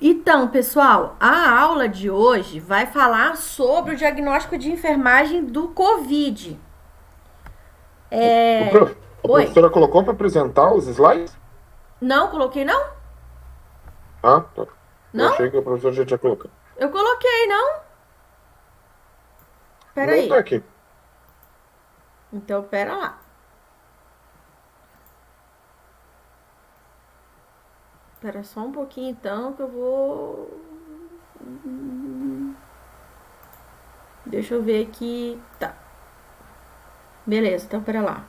Então, pessoal, a aula de hoje vai falar sobre o diagnóstico de enfermagem do COVID. O prof, a Oi, professora colocou para apresentar os slides? não coloquei não? Ah, tá. Eu Não? achei que a professora já tinha colocado. Eu coloquei, não? Não Peraí. tá aqui. Então, pera lá. Pera só um pouquinho então que eu vou... Deixa eu ver aqui. Tá, beleza, então pera lá.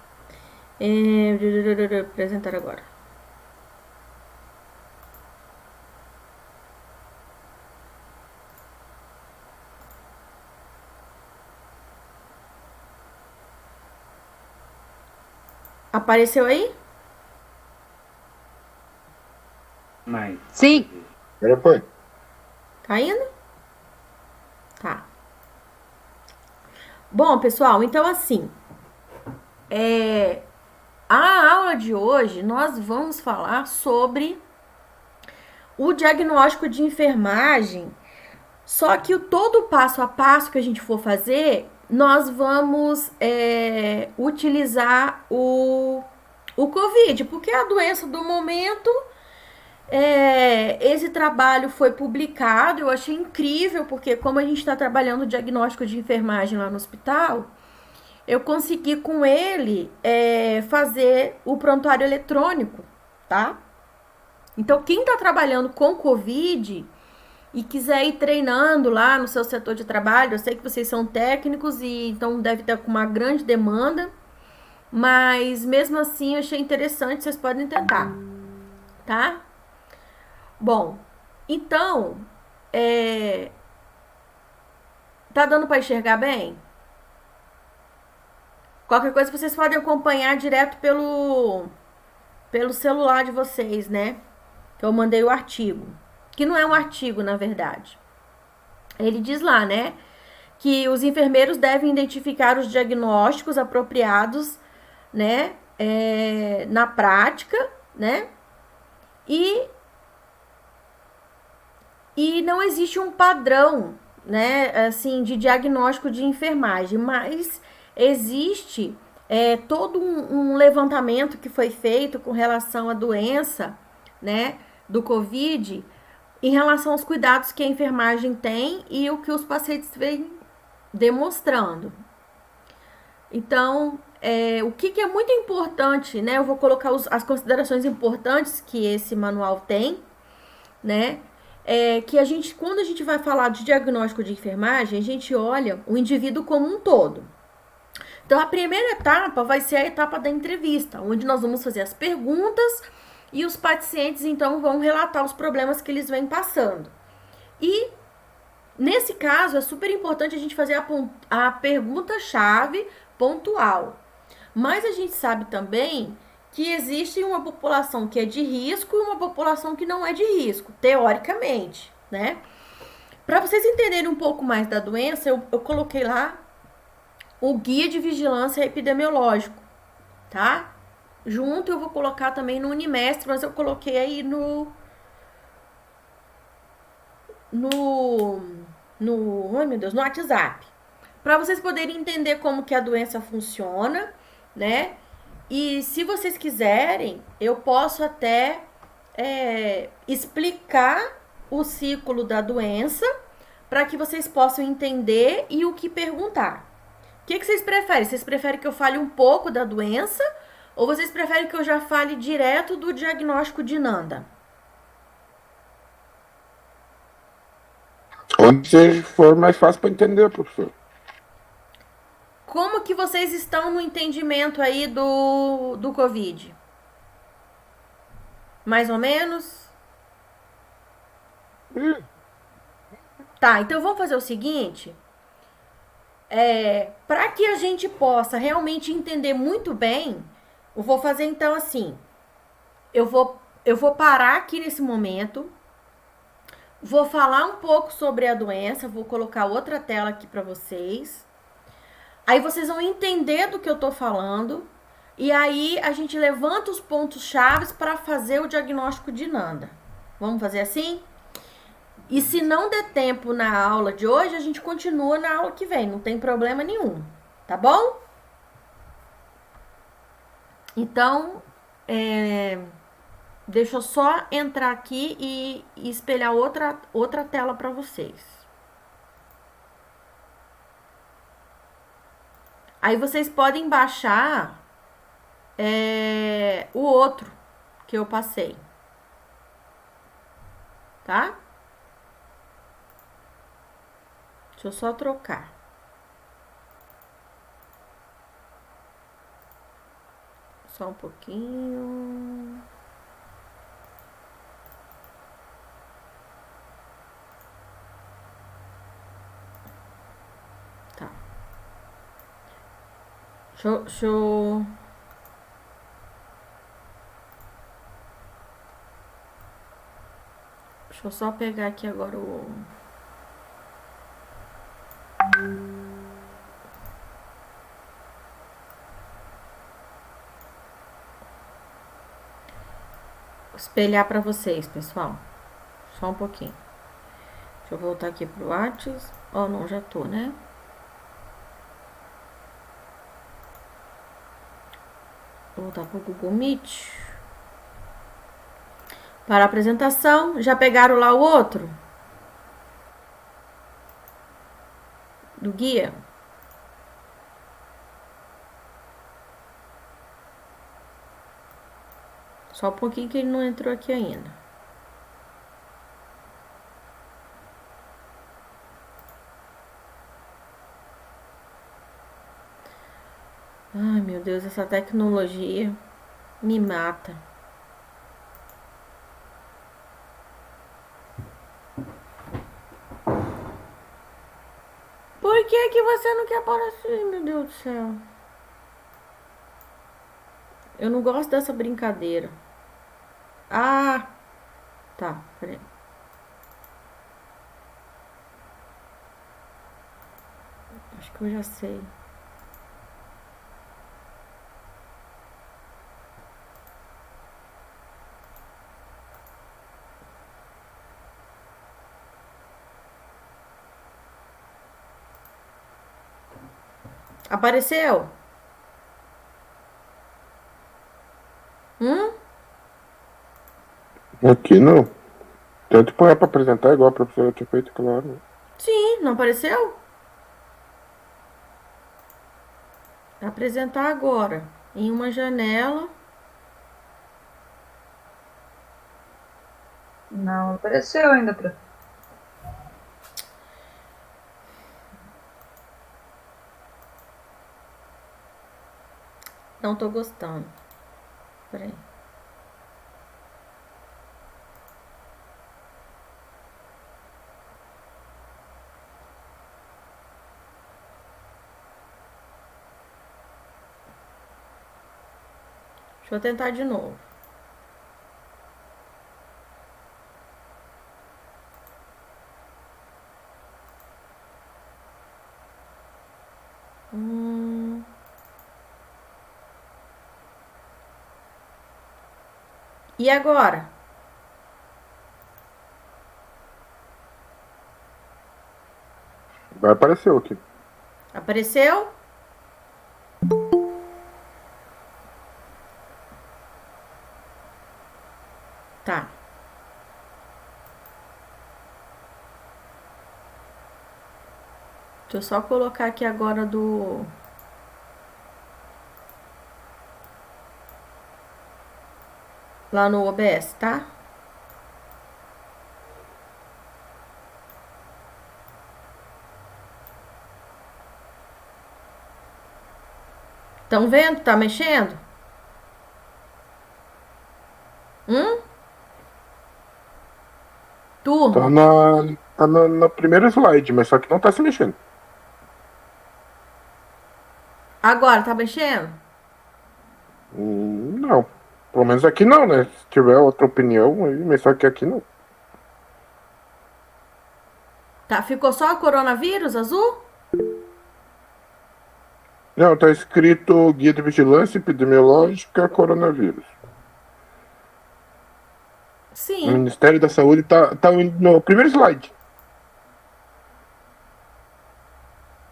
Apresentar agora. Apareceu aí? Sim. Agora foi. Tá indo? Tá. Bom, pessoal, então assim, a aula de hoje nós vamos falar sobre o diagnóstico de enfermagem, só que todo o passo a passo que a gente for fazer, nós vamos utilizar o Covid, porque é a doença do momento. Esse trabalho foi publicado, eu achei incrível, porque como a gente está trabalhando o diagnóstico de enfermagem lá no hospital, eu consegui com ele fazer o prontuário eletrônico, tá? Então, quem está trabalhando com Covid e quiser ir treinando lá no seu setor de trabalho, eu sei que vocês são técnicos e então deve ter uma grande demanda, mas mesmo assim eu achei interessante, vocês podem tentar, tá? Bom, então, tá dando para enxergar bem? Qualquer coisa vocês podem acompanhar direto pelo celular de vocês, né? Que eu mandei o artigo. Que não é um artigo, na verdade. Ele diz lá, né? Que os enfermeiros devem identificar os diagnósticos apropriados, né? Na prática, né? E, e não existe um padrão, né? Assim, de diagnóstico de enfermagem, mas existe todo um levantamento que foi feito com relação à doença, né? Do Covid, em relação aos cuidados que a enfermagem tem e o que os pacientes vêm demonstrando. Então, o que é muito importante, né? Eu vou colocar as considerações importantes que esse manual tem, né? Que a gente, quando a gente vai falar de diagnóstico de enfermagem, a gente olha o indivíduo como um todo. Então, a primeira etapa vai ser a etapa da entrevista, onde nós vamos fazer as perguntas e os pacientes, então, vão relatar os problemas que eles vêm passando. E, nesse caso, é super importante a gente fazer a pergunta-chave pontual. Mas a gente sabe também que existe uma população que é de risco e uma população que não é de risco, teoricamente, né? Para vocês entenderem um pouco mais da doença, eu coloquei lá o guia de vigilância epidemiológico, tá? Junto eu vou colocar também no Unimestre, mas eu coloquei aí no, ai meu Deus, no WhatsApp, para vocês poderem entender como que a doença funciona, né? E se vocês quiserem, eu posso até explicar o ciclo da doença para que vocês possam entender e o que perguntar. O que vocês preferem? Vocês preferem que eu fale um pouco da doença ou vocês preferem que eu já fale direto do diagnóstico de Nanda? Onde for mais fácil para entender, professor. Como que vocês estão no entendimento aí do Covid? Mais ou menos? Tá, então vamos fazer o seguinte. Para que a gente possa realmente entender muito bem, eu vou fazer então assim. Eu vou parar aqui nesse momento, vou falar um pouco sobre a doença, vou colocar outra tela aqui para vocês. Aí vocês vão entender do que eu tô falando. E aí a gente levanta os pontos chaves para fazer o diagnóstico de Nanda. Vamos fazer assim? E se não der tempo na aula de hoje, a gente continua na aula que vem, não tem problema nenhum, tá bom? Então, deixa eu só entrar aqui e espelhar outra tela para vocês. Aí vocês podem baixar o outro que eu passei, tá? Deixa eu só trocar. Só um pouquinho. Tá. Deixa eu só pegar aqui agora o... espelhar para vocês, pessoal. Só um pouquinho. Deixa eu voltar aqui pro Whats. Ó, não, já tô, né? Vou voltar pro Google Meet. Para a apresentação. Já pegaram lá o outro? Do guia? Só um pouquinho que ele não entrou aqui ainda. Ai, meu Deus, essa tecnologia me mata. Por que você não quer aparecer, meu Deus do céu? Eu não gosto dessa brincadeira. Ah, tá, peraí. Acho que eu já sei. Apareceu? Aqui não. Tanto põe pra apresentar igual a professora tinha feito, claro. Sim, não apareceu? Apresentar agora. Em uma janela. Não apareceu ainda, prof. Não tô gostando. Peraí. Deixa eu tentar de novo. E agora? Vai aparecer aqui. Apareceu? Tá. Deixa eu só colocar aqui agora do... lá no OBS, tá? Estão vendo? Tá mexendo? Turma? Tá na primeira slide, mas só que não tá se mexendo. Agora tá mexendo? Não. Pelo menos aqui não, né? Se tiver outra opinião aí, mas só que aqui não. Tá, ficou só o coronavírus azul? Não, tá escrito Guia de Vigilância Epidemiológica Coronavírus. O Sim, Ministério da Saúde tá no primeiro slide.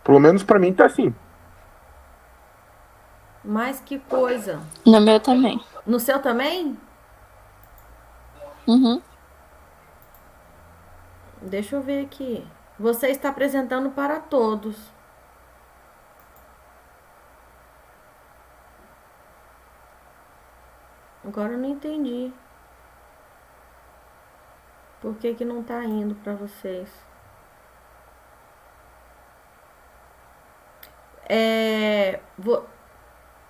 Pelo menos pra mim tá assim. mas que coisa. No meu também. No seu também? Uhum. Deixa eu ver aqui. Você está apresentando para todos. Agora eu não entendi. Por que que não tá indo para vocês?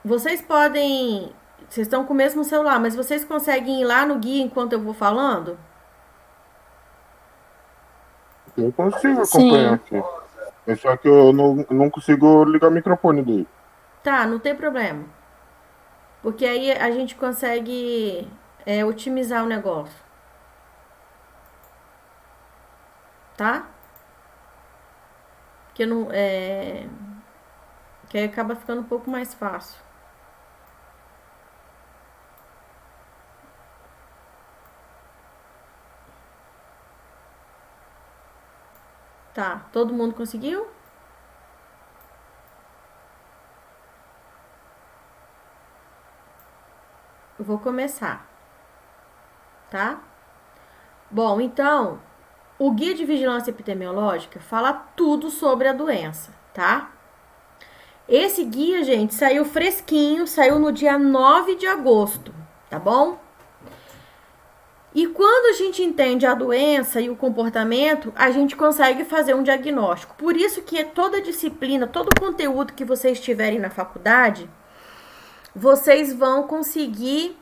Vocês podem. Vocês estão com o mesmo celular, mas vocês conseguem ir lá no guia enquanto eu vou falando? Eu consigo acompanhar Sim. aqui. É só que eu não consigo ligar o microfone dele. Tá, não tem problema. Porque aí a gente consegue otimizar o negócio, tá? Que não que aí acaba ficando um pouco mais fácil. Tá, todo mundo conseguiu? Eu vou começar, tá? Bom, então, o Guia de Vigilância Epidemiológica fala tudo sobre a doença, tá? Esse guia, gente, saiu fresquinho, saiu no dia 9 de agosto, tá bom? E quando a gente entende a doença e o comportamento, a gente consegue fazer um diagnóstico. Por isso que toda disciplina, todo conteúdo que vocês tiverem na faculdade, vocês vão conseguir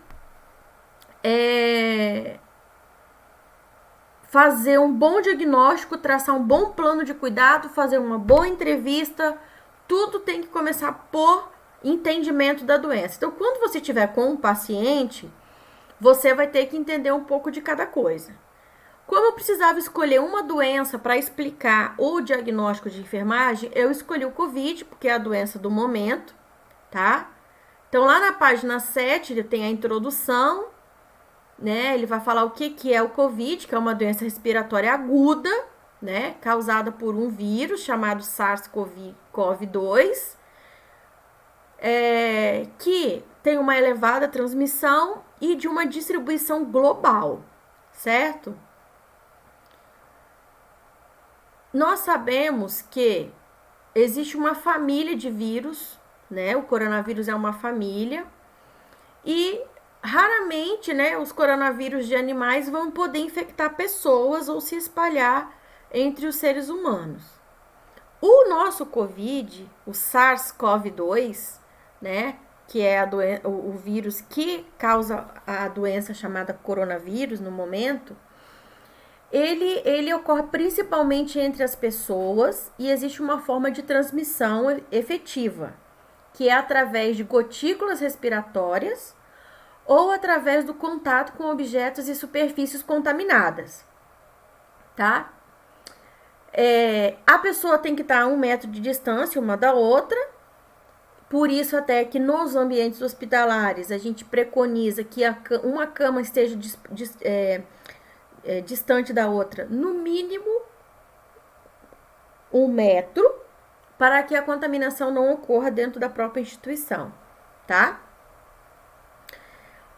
fazer um bom diagnóstico, traçar um bom plano de cuidado, fazer uma boa entrevista. Tudo tem que começar por entendimento da doença. Então, quando você estiver com um paciente, você vai ter que entender um pouco de cada coisa. Como eu precisava escolher uma doença para explicar o diagnóstico de enfermagem, eu escolhi o Covid, porque é a doença do momento, tá? Então, lá na página 7, tem a introdução, né? Ele vai falar o que é o Covid, que é uma doença respiratória aguda, né? Causada por um vírus chamado SARS-CoV-2, que tem uma elevada transmissão e de uma distribuição global, certo? Nós sabemos que existe uma família de vírus, né? O coronavírus é uma família e raramente, né, os coronavírus de animais vão poder infectar pessoas ou se espalhar entre os seres humanos. O nosso COVID, o SARS-CoV-2, né, que é o vírus que causa a doença chamada coronavírus no momento, ele ocorre principalmente entre as pessoas e existe uma forma de transmissão efetiva, que é através de gotículas respiratórias ou através do contato com objetos e superfícies contaminadas, tá? A pessoa tem que estar a 1 metro de distância uma da outra, por isso até que nos ambientes hospitalares a gente preconiza que uma cama esteja distante da outra, no mínimo 1 metro, para que a contaminação não ocorra dentro da própria instituição, tá?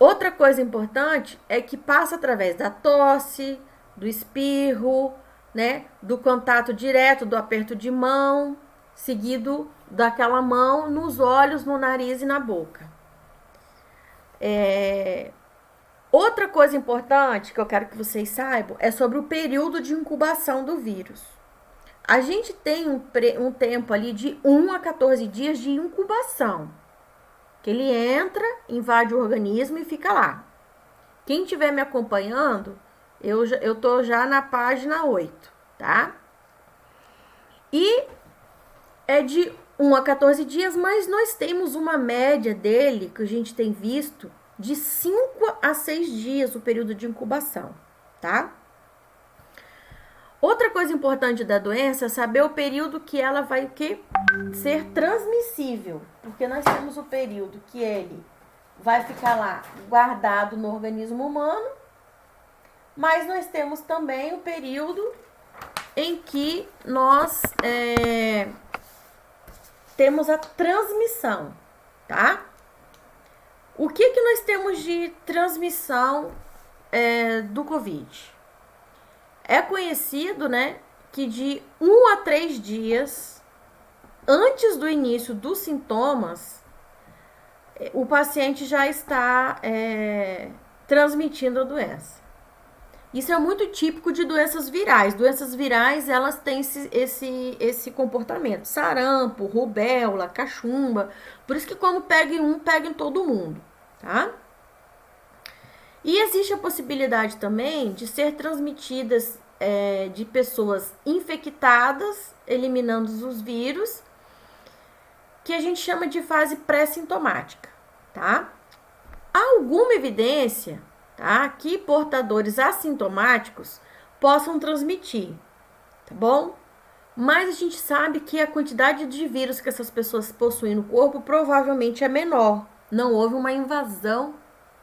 Outra coisa importante é que passa através da tosse, do espirro, né, do contato direto, do aperto de mão, seguido daquela mão nos olhos, no nariz e na boca. Outra coisa importante que eu quero que vocês saibam é sobre o período de incubação do vírus. A gente tem um tempo ali de 1 a 14 dias de incubação, que ele entra, invade o organismo e fica lá. Quem estiver me acompanhando, eu tô já na página 8, tá? E é de 1 a 14 dias, mas nós temos uma média dele, que a gente tem visto, de 5 a 6 dias o período de incubação, tá? Outra coisa importante da doença é saber o período que ela vai ser transmissível, porque nós temos o período que ele vai ficar lá guardado no organismo humano Mas nós temos também o período em que nós temos a transmissão, tá? O que nós temos de transmissão do Covid? É conhecido, né, que de 1 a 3 dias antes do início dos sintomas, o paciente já está transmitindo a doença. Isso é muito típico de doenças virais. Doenças virais, elas têm esse comportamento. Sarampo, rubéola, cachumba. Por isso que quando pega em um, pega em todo mundo, tá? E existe a possibilidade também de ser transmitidas de pessoas infectadas, eliminando os vírus, que a gente chama de fase pré-sintomática, tá? Há alguma evidência, tá, que portadores assintomáticos possam transmitir, tá bom? Mas a gente sabe que a quantidade de vírus que essas pessoas possuem no corpo provavelmente é menor. Não houve uma invasão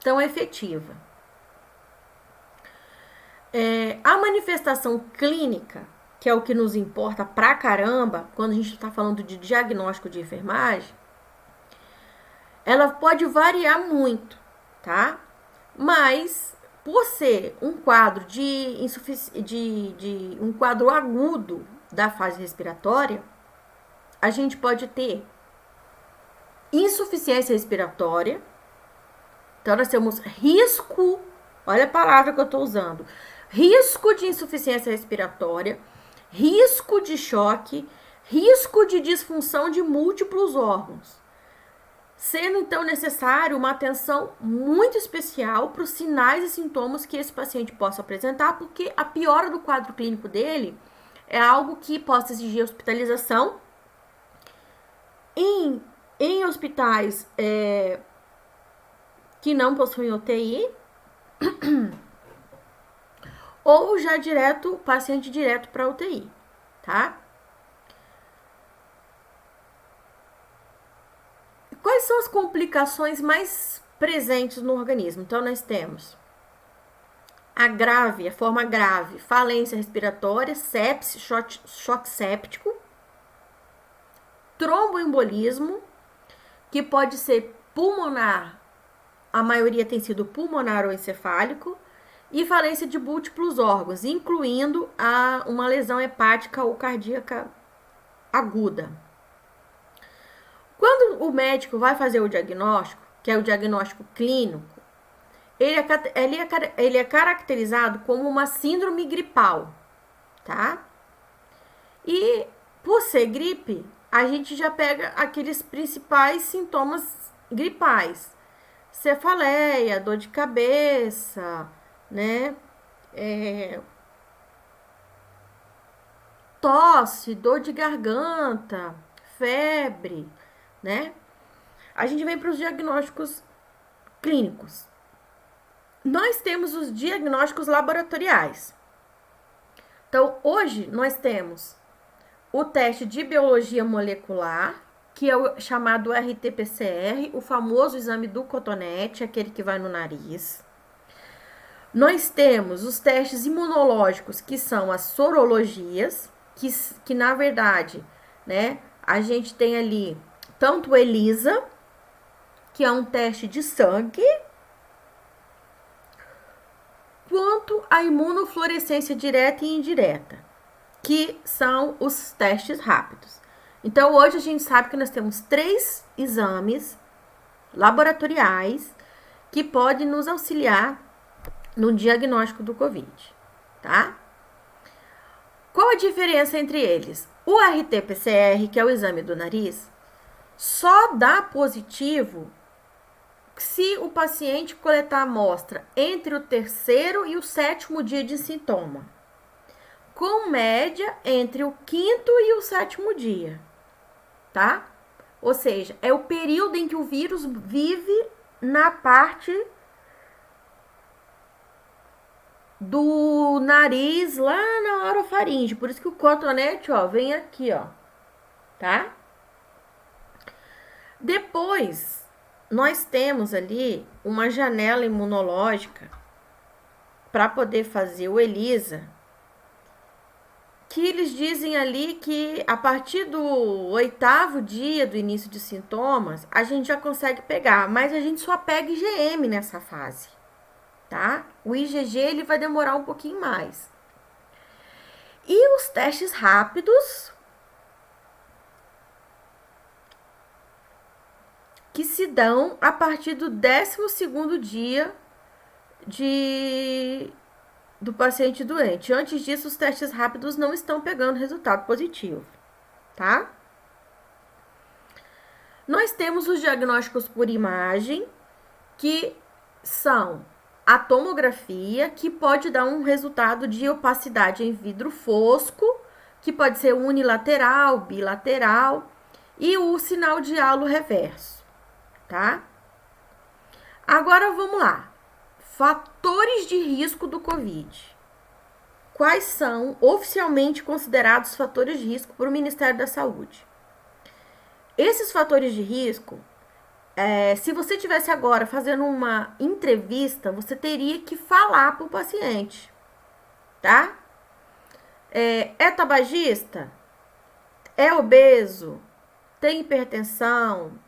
tão efetiva. A manifestação clínica, que é o que nos importa pra caramba, quando a gente está falando de diagnóstico de enfermagem, ela pode variar muito, tá? Mas, por ser um quadro um quadro agudo da fase respiratória, a gente pode ter insuficiência respiratória. Então, nós temos risco, olha a palavra que eu estou usando, risco de insuficiência respiratória, risco de choque, risco de disfunção de múltiplos órgãos. Sendo, então, necessário uma atenção muito especial para os sinais e sintomas que esse paciente possa apresentar, porque a piora do quadro clínico dele é algo que possa exigir hospitalização em hospitais que não possuem UTI, ou já paciente direto para UTI, tá? Quais são as complicações mais presentes no organismo? Então, nós temos a forma grave, falência respiratória, sepse, choque séptico, tromboembolismo, que pode ser pulmonar, a maioria tem sido pulmonar ou encefálico, e falência de múltiplos órgãos, incluindo uma lesão hepática ou cardíaca aguda. Quando o médico vai fazer o diagnóstico, que é o diagnóstico clínico, ele é caracterizado como uma síndrome gripal, tá? E por ser gripe, a gente já pega aqueles principais sintomas gripais: cefaleia, dor de cabeça, né? Tosse, dor de garganta, febre, né? A gente vem para os diagnósticos clínicos. Nós temos os diagnósticos laboratoriais. Então, hoje nós temos o teste de biologia molecular, que é o chamado RT-PCR, o famoso exame do cotonete, aquele que vai no nariz. Nós temos os testes imunológicos, que são as sorologias, que na verdade, né, a gente tem ali tanto o ELISA, que é um teste de sangue, quanto a imunofluorescência direta e indireta, que são os testes rápidos. Então, hoje a gente sabe que nós temos 3 exames laboratoriais que podem nos auxiliar no diagnóstico do Covid, tá? Qual a diferença entre eles? O RT-PCR, que é o exame do nariz, só dá positivo se o paciente coletar a amostra entre o 3º e o 7º dia de sintoma, com média entre o 5º e o 7º dia, tá? Ou seja, é o período em que o vírus vive na parte do nariz, lá na orofaringe. Por isso que o cotonete, ó, vem aqui, ó, tá? Depois, nós temos ali uma janela imunológica para poder fazer o ELISA, que eles dizem ali que a partir do 8º dia do início de sintomas, a gente já consegue pegar, mas a gente só pega IgM nessa fase, tá? O IgG ele vai demorar um pouquinho mais. E os testes rápidos, que se dão a partir do 12º dia do paciente doente. Antes disso, os testes rápidos não estão pegando resultado positivo, tá? Nós temos os diagnósticos por imagem, que são a tomografia, que pode dar um resultado de opacidade em vidro fosco, que pode ser unilateral, bilateral, e o sinal de halo reverso, tá? Agora vamos lá. Fatores de risco do COVID. Quais são oficialmente considerados fatores de risco para o Ministério da Saúde? Esses fatores de risco, se você estivesse agora fazendo uma entrevista, você teria que falar para o paciente, tá? É tabagista? É obeso? Tem hipertensão?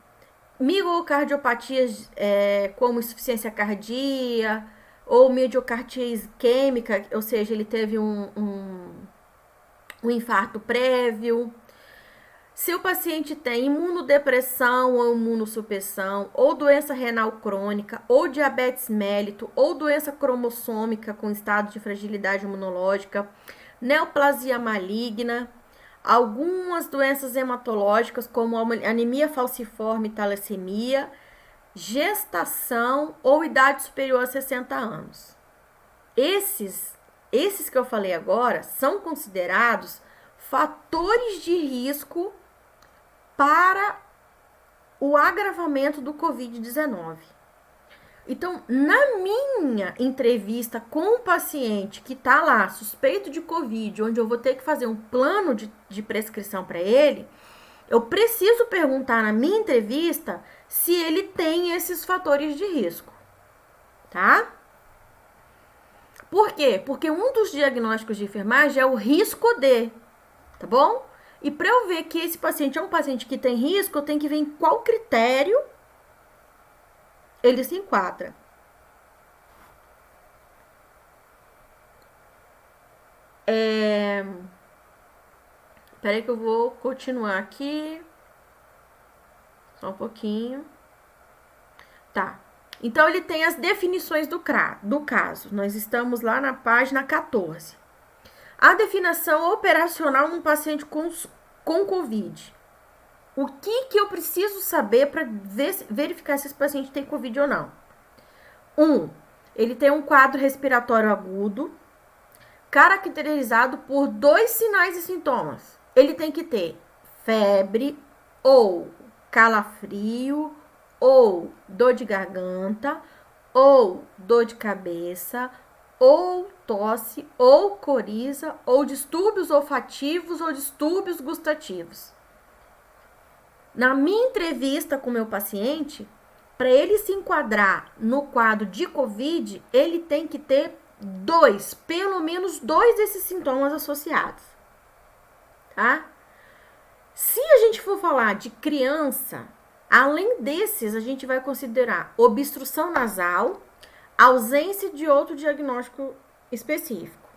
Miocardiopatias como insuficiência cardíaca ou miocardite isquêmica, ou seja, ele teve um infarto prévio. Se o paciente tem imunodepressão ou imunossupressão, ou doença renal crônica, ou diabetes mellito, ou doença cromossômica com estado de fragilidade imunológica, neoplasia maligna, algumas doenças hematológicas, como anemia falciforme e talassemia, gestação ou idade superior a 60 anos. Esses que eu falei agora são considerados fatores de risco para o agravamento do Covid-19. Então, na minha entrevista com o paciente que está lá, suspeito de Covid, onde eu vou ter que fazer um plano de prescrição para ele, eu preciso perguntar na minha entrevista se ele tem esses fatores de risco, tá? Por quê? Porque um dos diagnósticos de enfermagem é o risco de, tá bom? E para eu ver que esse paciente é um paciente que tem risco, eu tenho que ver em qual critério ele se enquadra. Peraí que eu vou continuar aqui. Só um pouquinho. Tá. Então, ele tem as definições do caso. Nós estamos lá na página 14. A definição operacional num paciente com Covid. O que eu preciso saber para verificar se esse paciente tem Covid ou não? 1. Ele tem um quadro respiratório agudo, caracterizado por 2 sinais e sintomas. Ele tem que ter febre, ou calafrio, ou dor de garganta, ou dor de cabeça, ou tosse, ou coriza, ou distúrbios olfativos, ou distúrbios gustativos. Na minha entrevista com o meu paciente, para ele se enquadrar no quadro de Covid, ele tem que ter pelo menos 2 desses sintomas associados, tá? Se a gente for falar de criança, além desses, a gente vai considerar obstrução nasal, ausência de outro diagnóstico específico.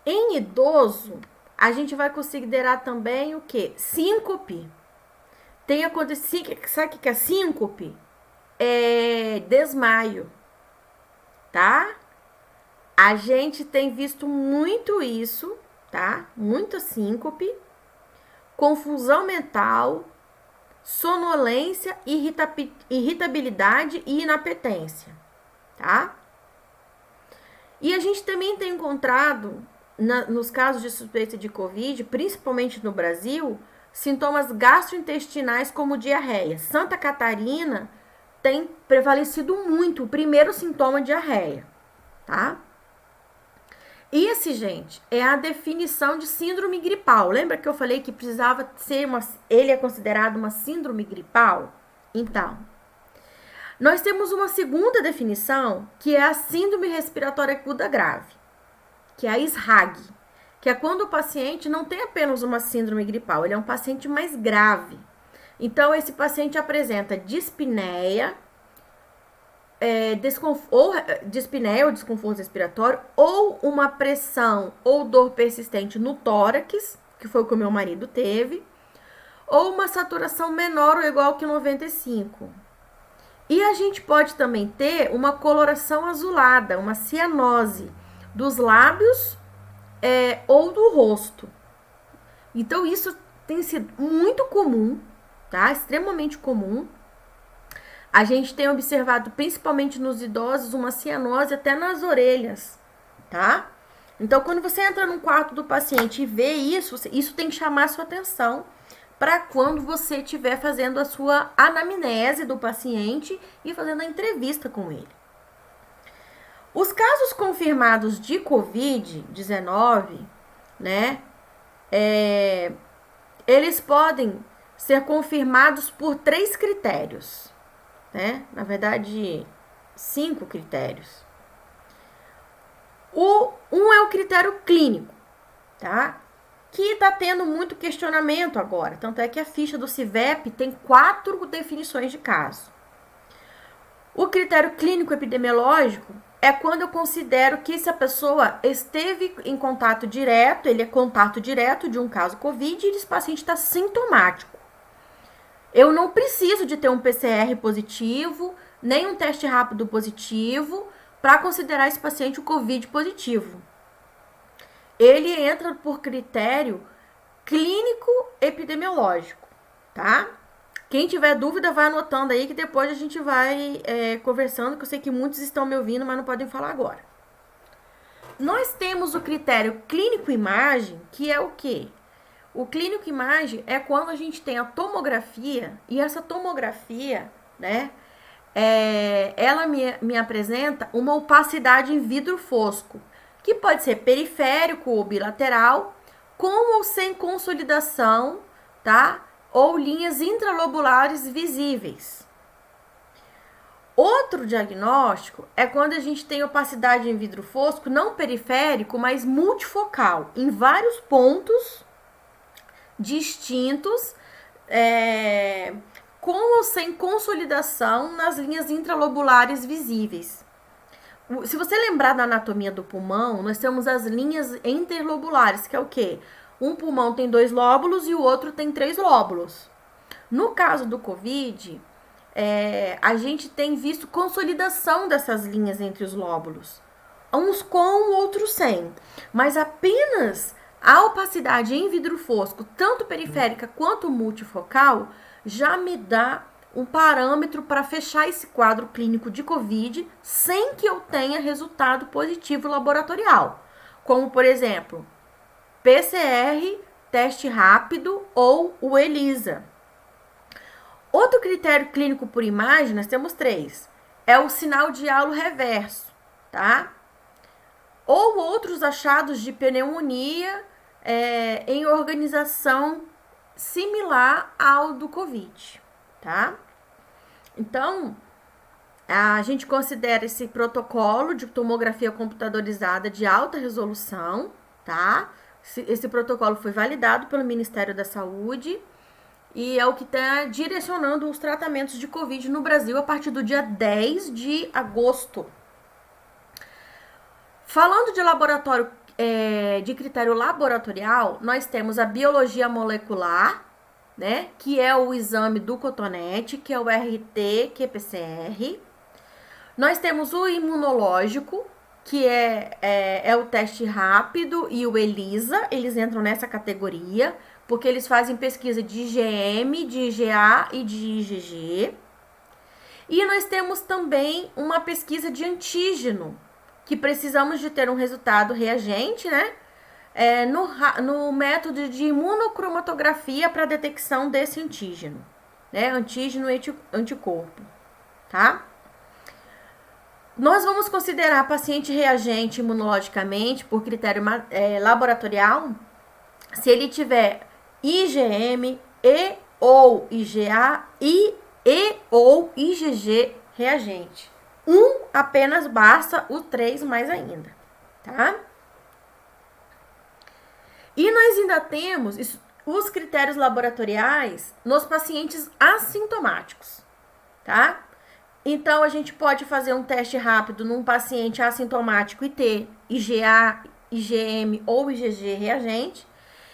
Em idoso, a gente vai considerar também o quê? Síncope. Tem acontecido, sabe o que é síncope? É desmaio, tá? A gente tem visto muito isso, tá? Muita síncope, confusão mental, sonolência, irritabilidade e inapetência, tá? E a gente também tem encontrado, nos casos de suspeita de Covid, principalmente no Brasil, sintomas gastrointestinais como diarreia. Santa Catarina tem prevalecido muito o primeiro sintoma, diarreia, tá? Esse, gente, é a definição de síndrome gripal. Lembra que eu falei que precisava ser ele é considerado uma síndrome gripal? Então, Nós temos uma segunda definição, que é a síndrome respiratória aguda grave, que é a SRAG, que é quando o paciente não tem apenas uma síndrome gripal, ele é um paciente mais grave. Então, esse paciente apresenta dispneia, dispneia ou desconforto respiratório, ou uma pressão ou dor persistente no tórax, que foi o que o meu marido teve, ou uma saturação menor ou igual que 95. E a gente pode também ter uma coloração azulada, uma cianose dos lábios ou do rosto. Então, isso tem sido muito comum, tá? Extremamente comum. A gente tem observado, principalmente nos idosos, uma cianose até nas orelhas, tá? Então, quando você entra no quarto do paciente e vê isso, isso tem que chamar a sua atenção para quando você estiver fazendo a sua anamnese do paciente e fazendo a entrevista com ele. Os casos confirmados de Covid-19, né, eles podem ser confirmados por 3 critérios, né? Na verdade, 5 critérios. Um é o critério clínico, tá? Que está tendo muito questionamento agora. Tanto é que a ficha do CIVEP tem 4 definições de caso. O critério clínico epidemiológico é quando eu considero que se a pessoa esteve em contato direto, ele é contato direto de um caso Covid e esse paciente está sintomático. Eu não preciso de ter um PCR positivo, nem um teste rápido positivo, para considerar esse paciente o Covid positivo. Ele entra por critério clínico epidemiológico, tá? Quem tiver dúvida, vai anotando aí que depois a gente vai conversando, que eu sei que muitos estão me ouvindo, mas não podem falar agora. Nós temos o critério clínico-imagem, que é o quê? O clínico-imagem é quando a gente tem a tomografia, e essa tomografia, né, ela me apresenta uma opacidade em vidro fosco, que pode ser periférico ou bilateral, com ou sem consolidação, tá? Ou linhas intralobulares visíveis. Outro diagnóstico é quando a gente tem opacidade em vidro fosco, não periférico, mas multifocal, em vários pontos distintos, com ou sem consolidação nas linhas intralobulares visíveis. Se você lembrar da anatomia do pulmão, nós temos as linhas interlobulares, que é o quê? Um pulmão tem 2 lóbulos e o outro tem 3 lóbulos. No caso do Covid, a gente tem visto consolidação dessas linhas entre os lóbulos. Uns com, outros sem. Mas apenas a opacidade em vidro fosco, tanto periférica quanto multifocal, já me dá um parâmetro para fechar esse quadro clínico de Covid sem que eu tenha resultado positivo laboratorial. Como, por exemplo, PCR, teste rápido ou o ELISA. Outro critério clínico por imagem, nós temos 3. É o sinal de halo reverso, tá? Ou outros achados de pneumonia em organização similar ao do Covid, tá? Então, a gente considera esse protocolo de tomografia computadorizada de alta resolução, tá? Esse protocolo foi validado pelo Ministério da Saúde e é o que está direcionando os tratamentos de Covid no Brasil a partir do dia 10 de agosto. Falando de laboratório, de critério laboratorial, nós temos a biologia molecular, né, que é o exame do cotonete, que é o RT-qPCR. Nós temos o imunológico, que é o teste rápido, e o ELISA, eles entram nessa categoria, porque eles fazem pesquisa de IgM, de IgA e de IgG. E nós temos também uma pesquisa de antígeno, que precisamos de ter um resultado reagente, né? No método de imunocromatografia para detecção desse antígeno, né? Antígeno e anticorpo, tá? Nós vamos considerar paciente reagente imunologicamente por critério laboratorial se ele tiver IgM e ou IgA e ou IgG reagente. Apenas basta, o 3 mais ainda, tá? E nós ainda temos os critérios laboratoriais nos pacientes assintomáticos, tá? Então, a gente pode fazer um teste rápido num paciente assintomático e ter IgA, IgM ou IgG reagente.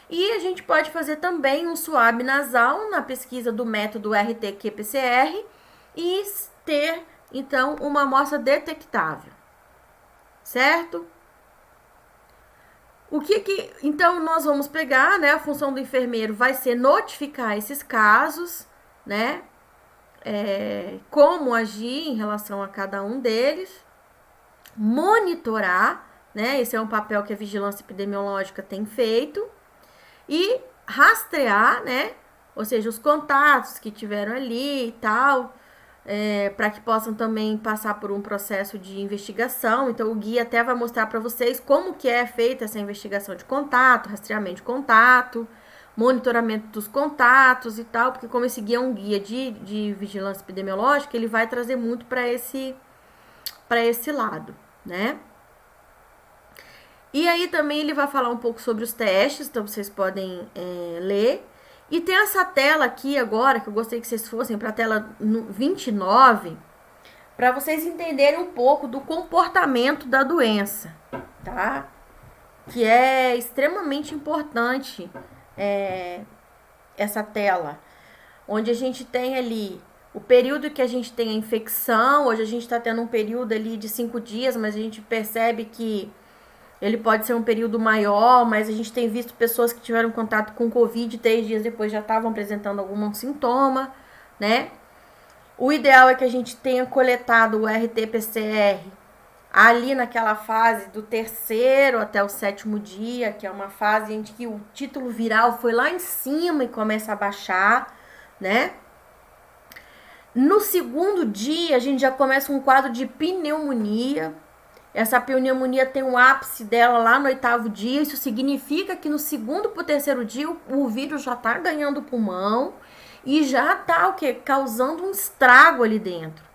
E a gente pode fazer também um swab nasal na pesquisa do método RT-qPCR e ter, então, uma amostra detectável, certo? Então, nós vamos pegar, né, a função do enfermeiro vai ser notificar esses casos, né, como agir em relação a cada um deles, monitorar, né, esse é um papel que a vigilância epidemiológica tem feito, e rastrear, né, ou seja, os contatos que tiveram ali e tal, para que possam também passar por um processo de investigação. Então, o guia até vai mostrar para vocês como que é feita essa investigação de contato, rastreamento de contato, monitoramento dos contatos e tal, porque como esse guia é um guia de vigilância epidemiológica, ele vai trazer muito para esse lado, né? E aí também ele vai falar um pouco sobre os testes, então vocês podem ler. E tem essa tela aqui agora, que eu gostaria que vocês fossem para a tela 29, para vocês entenderem um pouco do comportamento da doença, tá? Que é extremamente importante essa tela, onde a gente tem ali o período que a gente tem a infecção. Hoje a gente está tendo um período ali de 5 dias, mas a gente percebe que ele pode ser um período maior, mas a gente tem visto pessoas que tiveram contato com Covid 3 dias depois já estavam apresentando algum sintoma, né? O ideal é que a gente tenha coletado o RT-PCR ali naquela fase do 3º até o 7º dia, que é uma fase em que o título viral foi lá em cima e começa a baixar, né? No 2º dia, a gente já começa um quadro de pneumonia. Essa pneumonia tem um ápice dela lá no 8º dia. Isso significa que no 2º para o 3º dia o vírus já está ganhando pulmão e já está causando um estrago ali dentro.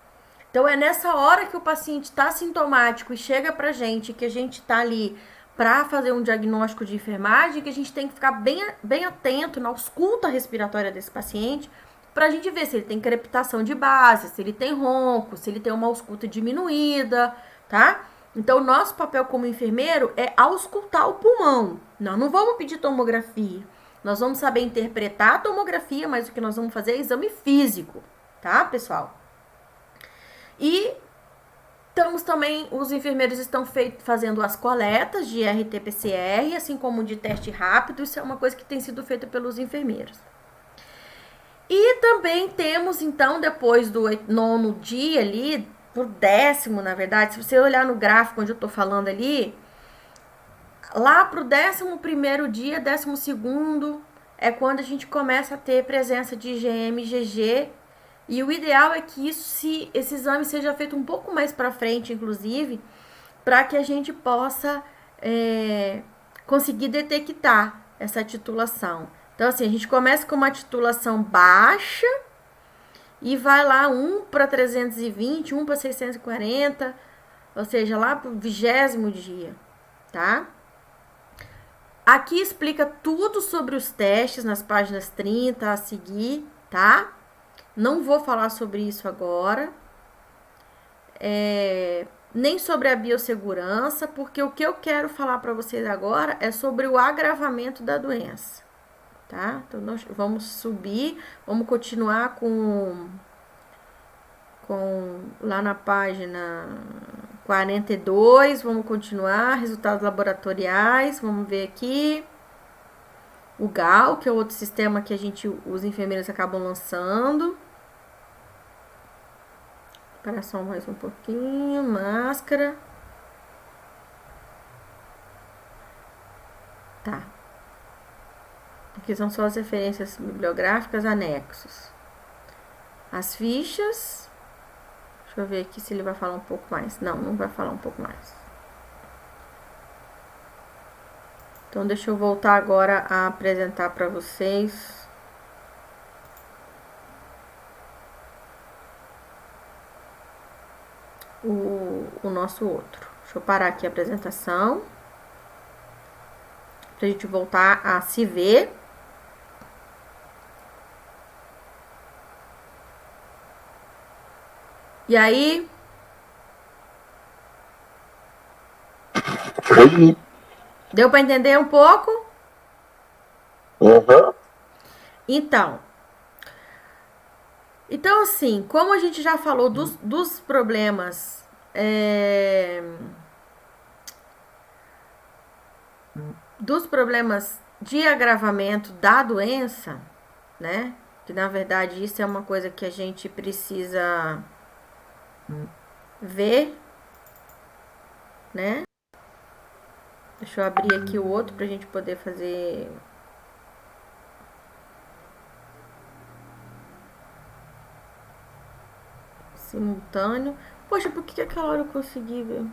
Então é nessa hora que o paciente está sintomático e chega pra gente, que a gente está ali para fazer um diagnóstico de enfermagem, que a gente tem que ficar bem atento na ausculta respiratória desse paciente, para a gente ver se ele tem crepitação de base, se ele tem ronco, se ele tem uma ausculta diminuída, tá? Então, o nosso papel como enfermeiro é auscultar o pulmão. Nós não vamos pedir tomografia. Nós vamos saber interpretar a tomografia, mas o que nós vamos fazer é exame físico, tá, pessoal? E os enfermeiros estão fazendo as coletas de RT-PCR, assim como de teste rápido. Isso é uma coisa que tem sido feita pelos enfermeiros. E também temos, então, depois do 9º dia ali, por 10º, na verdade, se você olhar no gráfico onde eu tô falando ali, lá pro 11º dia, 12º, é quando a gente começa a ter presença de IgM e IgG, e o ideal é que esse exame seja feito um pouco mais para frente, inclusive, para que a gente possa conseguir detectar essa titulação. Então, assim, a gente começa com uma titulação baixa, e vai lá 1 para 320, 1 para 640, ou seja, lá para o 20º dia, tá? Aqui explica tudo sobre os testes nas páginas 30 a seguir, tá? Não vou falar sobre isso agora. Nem sobre a biossegurança, porque o que eu quero falar para vocês agora é sobre o agravamento da doença. Tá? Então, nós vamos subir, vamos continuar com lá na página 42, vamos continuar, resultados laboratoriais, vamos ver aqui, o GAL, que é outro sistema que os enfermeiros acabam lançando. Espera só mais um pouquinho, máscara. Tá. Aqui são só as referências bibliográficas, anexos. As fichas. Deixa eu ver aqui se ele vai falar um pouco mais. Não vai falar um pouco mais. Então, deixa eu voltar agora a apresentar para vocês. o nosso outro. Deixa eu parar aqui a apresentação. Pra gente voltar a se ver. E aí? Oi. Deu para entender um pouco? Uhum. Então, assim, como a gente já falou dos problemas dos problemas de agravamento da doença, né? Que na verdade isso é uma coisa que a gente precisa ver, né? Deixa eu abrir aqui o outro pra gente poder fazer simultâneo. Poxa, por que aquela hora eu consegui ver?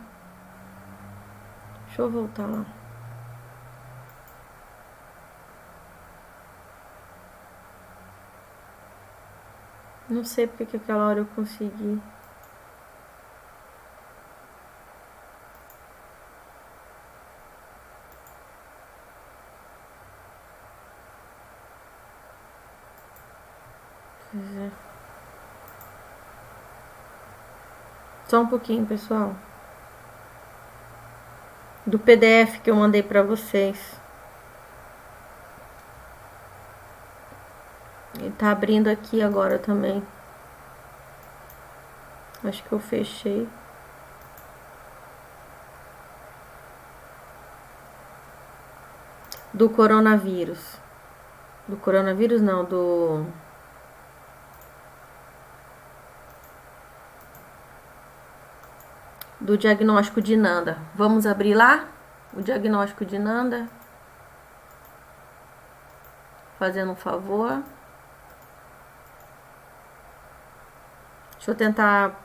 Deixa eu voltar lá. Não sei porque que aquela hora eu consegui. Pois é. Só um pouquinho, pessoal. Do PDF que eu mandei pra vocês. Ele tá abrindo aqui agora também. Acho que eu fechei. Do coronavírus. Do coronavírus não, do diagnóstico de Nanda. Vamos abrir lá? O diagnóstico de Nanda. Fazendo um favor. Deixa eu tentar.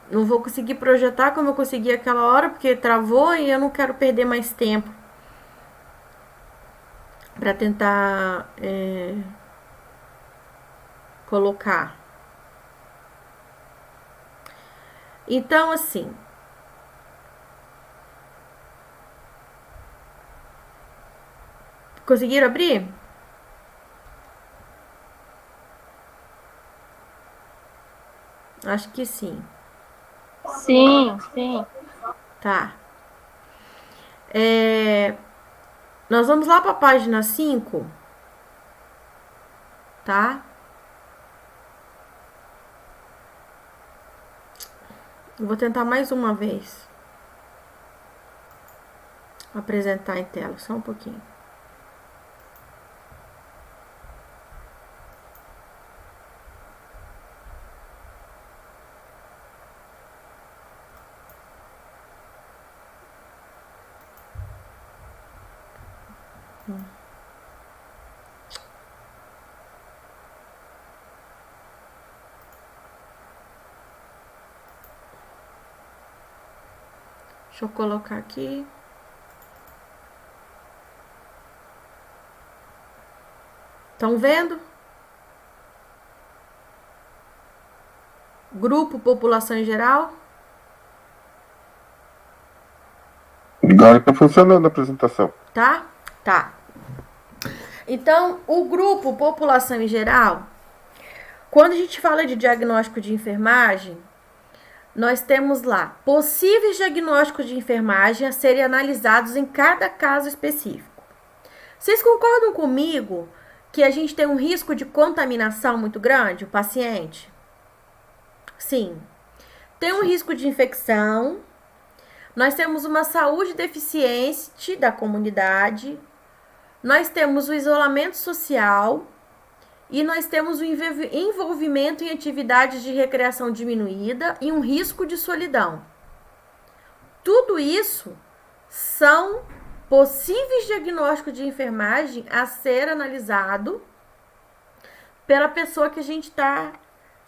Não vou conseguir projetar como eu consegui aquela hora, porque travou e eu não quero perder mais tempo para tentar colocar. Então, assim, conseguiram abrir? Acho que sim. Sim, sim. Tá. Nós vamos lá para a página 5, tá? Vou tentar mais uma vez apresentar em tela, só um pouquinho. Deixa eu colocar aqui. Estão vendo? Grupo, população em geral. Agora tá funcionando a apresentação. Tá? Tá. Então, o grupo, população em geral, quando a gente fala de diagnóstico de enfermagem, nós temos lá possíveis diagnósticos de enfermagem a serem analisados em cada caso específico. Vocês concordam comigo que a gente tem um risco de contaminação muito grande, o paciente? Sim. Tem um risco de infecção. Nós temos uma saúde deficiente da comunidade. Nós temos o isolamento social. E nós temos o envolvimento em atividades de recreação diminuída e um risco de solidão. Tudo isso são possíveis diagnósticos de enfermagem a ser analisado pela pessoa que a gente está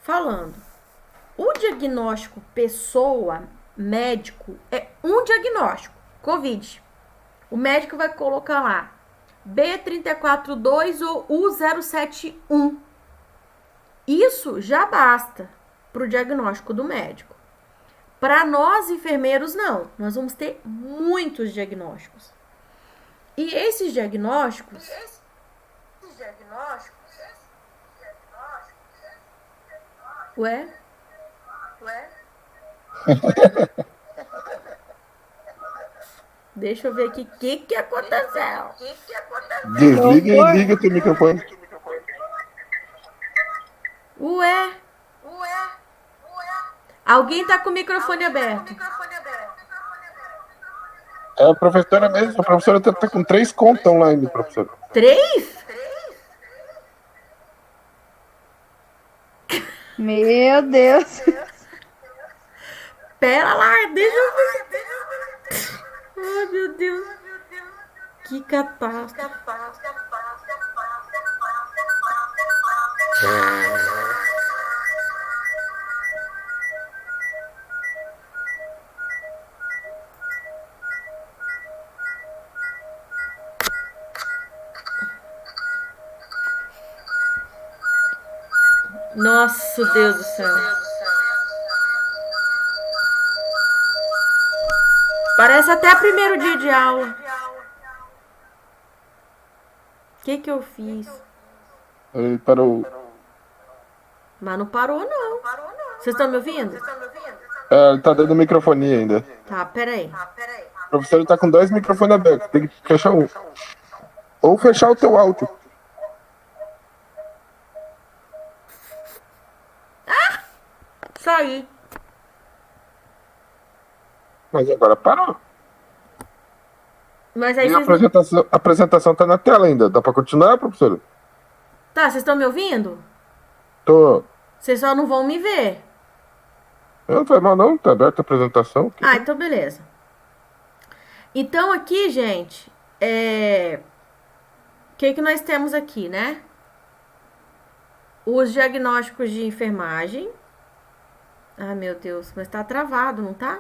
falando. O diagnóstico pessoa, médico, é um diagnóstico, COVID. O médico vai colocar lá B342 ou U071. Isso já basta para o diagnóstico do médico. Para nós, enfermeiros, não. Nós vamos ter muitos diagnósticos. E esses diagnósticos... Ué? Deixa eu ver aqui o que aconteceu. Desliga e liga teu microfone. Ué? Alguém tá com o microfone aberto. É a professora mesmo. A professora tá com 3 contas online, professora. 3? Meu Deus. Pera lá, deixa eu ver. Ai, meu Deus. Que catástrofe. Nossa, Deus do céu. Parece até primeiro dia de aula. O que eu fiz? Ele parou. Mas não parou, não. Vocês estão me ouvindo? Ele tá dando microfone ainda. Tá, peraí. A professora tá com 2 microfones abertos. Tem que fechar um. Ou fechar o teu áudio. Saí. Mas agora parou. Mas aí E a vocês... apresentação tá na tela ainda. Dá pra continuar, professora? Tá, vocês estão me ouvindo? Tô. Vocês só não vão me ver. Não faz mal não, tá aberta a apresentação. Ah, então beleza. Então aqui, gente, o que nós temos aqui, né? Os diagnósticos de enfermagem. Ah, meu Deus, mas tá travado, não tá?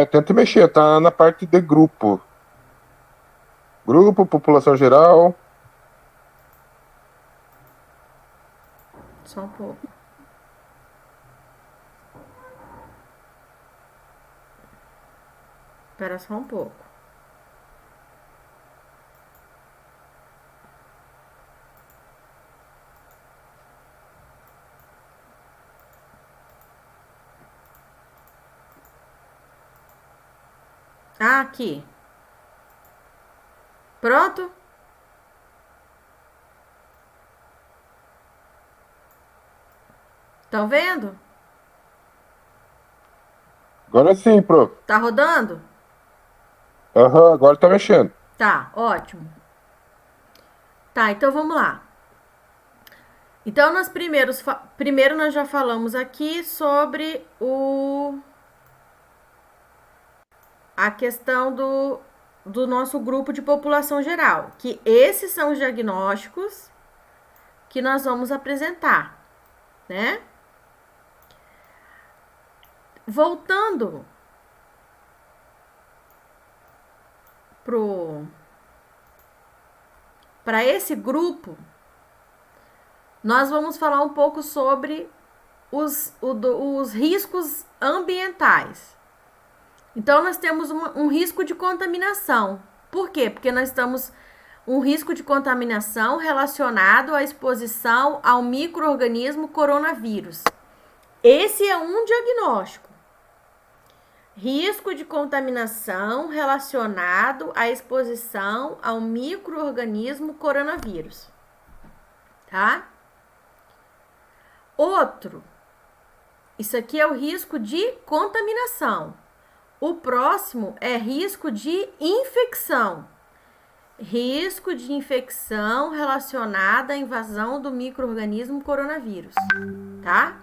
Tenta mexer, tá na parte de grupo. Grupo, população geral. Só um pouco. Espera só um pouco. Ah, aqui. Pronto? Estão vendo? Agora sim, prof. Tá rodando? Aham, agora tá mexendo. Tá, ótimo. Tá, então vamos lá. Então, primeiro nós já falamos aqui sobre a questão do nosso grupo de população geral, que esses são os diagnósticos que nós vamos apresentar, né? Voltando para esse grupo, nós vamos falar um pouco sobre os riscos ambientais. Então, nós temos um risco de contaminação. Por quê? Porque nós estamos um risco de contaminação relacionado à exposição ao micro-organismo coronavírus. Esse é um diagnóstico. Risco de contaminação relacionado à exposição ao micro-organismo coronavírus. Tá? Outro. Isso aqui é o risco de contaminação. O próximo é risco de infecção. Risco de infecção relacionada à invasão do micro-organismo coronavírus, tá?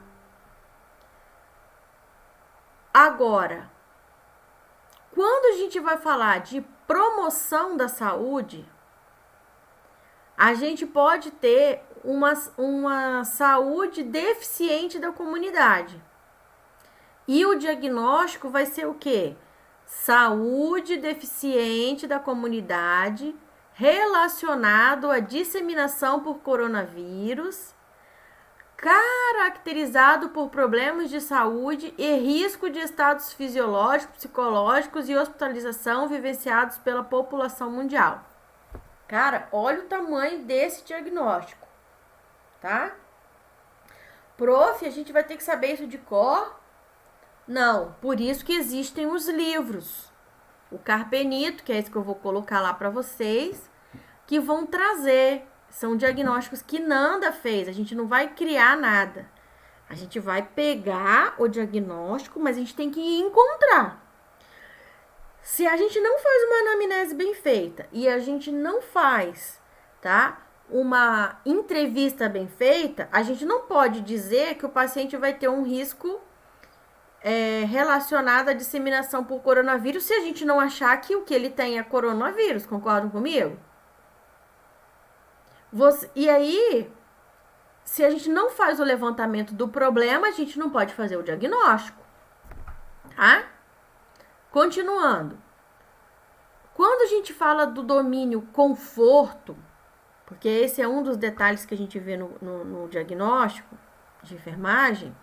Agora, quando a gente vai falar de promoção da saúde, a gente pode ter uma saúde deficiente da comunidade. E o diagnóstico vai ser o quê? Saúde deficiente da comunidade relacionado à disseminação por coronavírus, caracterizado por problemas de saúde e risco de estados fisiológicos, psicológicos e hospitalização vivenciados pela população mundial. Cara, olha o tamanho desse diagnóstico, tá? Prof, a gente vai ter que saber isso de cor? Não, por isso que existem os livros. O Carpenito, que é esse que eu vou colocar lá para vocês, que vão trazer. São diagnósticos que Nanda fez. A gente não vai criar nada. A gente vai pegar o diagnóstico, mas a gente tem que encontrar. Se a gente não faz uma anamnese bem feita e a gente não faz, tá, uma entrevista bem feita, a gente não pode dizer que o paciente vai ter um risco relacionado à disseminação por coronavírus se a gente não achar que o que ele tem é coronavírus. Concordam comigo? E aí, se a gente não faz o levantamento do problema, a gente não pode fazer o diagnóstico, tá? Continuando. Quando a gente fala do domínio conforto, porque esse é um dos detalhes que a gente vê no diagnóstico de enfermagem,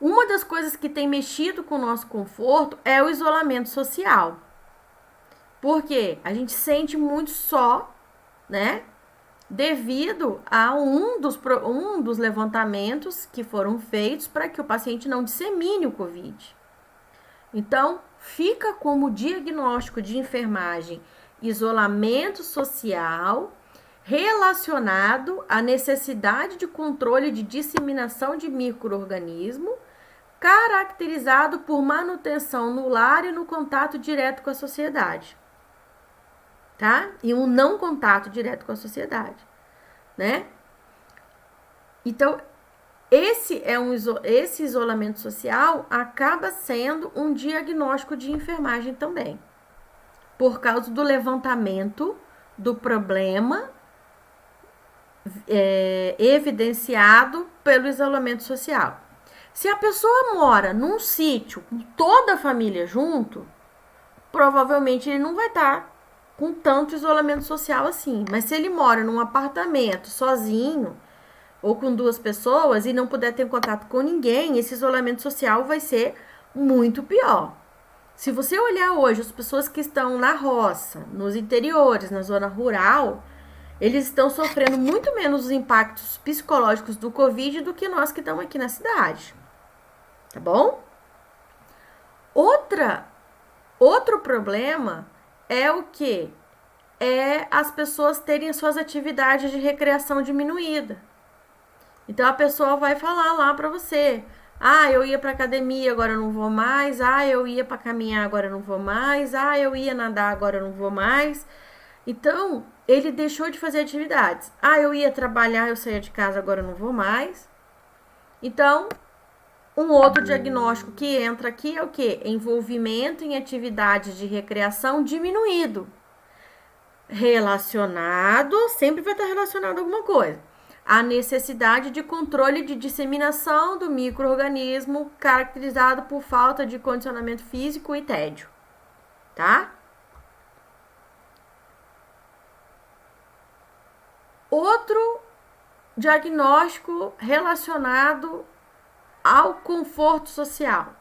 uma das coisas que tem mexido com o nosso conforto é o isolamento social. Porque a gente sente muito só, né? Devido a um dos levantamentos que foram feitos para que o paciente não dissemine o Covid. Então, fica como diagnóstico de enfermagem isolamento social relacionado à necessidade de controle de disseminação de micro-organismo, caracterizado por manutenção no lar e no contato direto com a sociedade. Tá? E um não contato direto com a sociedade, né? Então, esse isolamento social acaba sendo um diagnóstico de enfermagem também, por causa do levantamento do problema evidenciado pelo isolamento social. Se a pessoa mora num sítio com toda a família junto, provavelmente ele não vai estar com tanto isolamento social assim. Mas se ele mora num apartamento sozinho ou com 2 pessoas e não puder ter contato com ninguém, esse isolamento social vai ser muito pior. Se você olhar hoje as pessoas que estão na roça, nos interiores, na zona rural, eles estão sofrendo muito menos os impactos psicológicos do Covid do que nós que estamos aqui na cidade. Tá bom? Outro problema é o quê? É as pessoas terem suas atividades de recreação diminuída. Então, a pessoa vai falar lá pra você: ah, eu ia pra academia, agora eu não vou mais. Ah, eu ia pra caminhar, agora eu não vou mais. Ah, eu ia nadar, agora eu não vou mais. Então, ele deixou de fazer atividades. Ah, eu ia trabalhar, eu saía de casa, agora eu não vou mais. Então, um outro diagnóstico que entra aqui é o quê? Envolvimento em atividades de recreação diminuído. Relacionado, sempre vai estar relacionado a alguma coisa. A necessidade de controle de disseminação do micro-organismo, caracterizado por falta de condicionamento físico e tédio. Tá? Outro diagnóstico relacionado ao conforto social,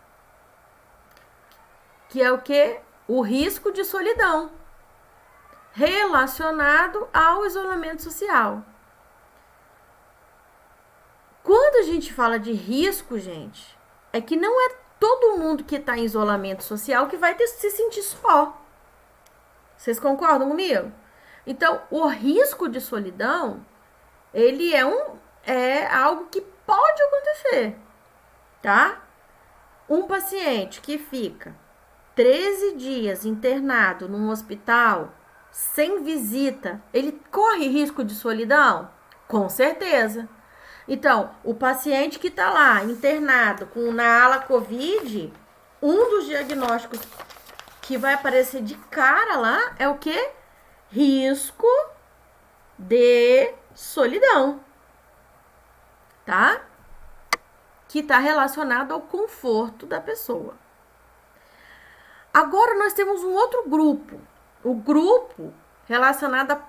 que é o quê? O risco de solidão, relacionado ao isolamento social. Quando a gente fala de risco, gente, é que não é todo mundo que está em isolamento social que vai se sentir só. Vocês concordam comigo? Então, o risco de solidão, ele é algo que pode acontecer, tá? Um paciente que fica 13 dias internado num hospital, sem visita, ele corre risco de solidão? Com certeza. Então, o paciente que está lá internado na ala COVID, um dos diagnósticos que vai aparecer de cara lá é o quê? Risco de solidão, tá? Que está relacionado ao conforto da pessoa. Agora nós temos um outro grupo, o grupo relacionada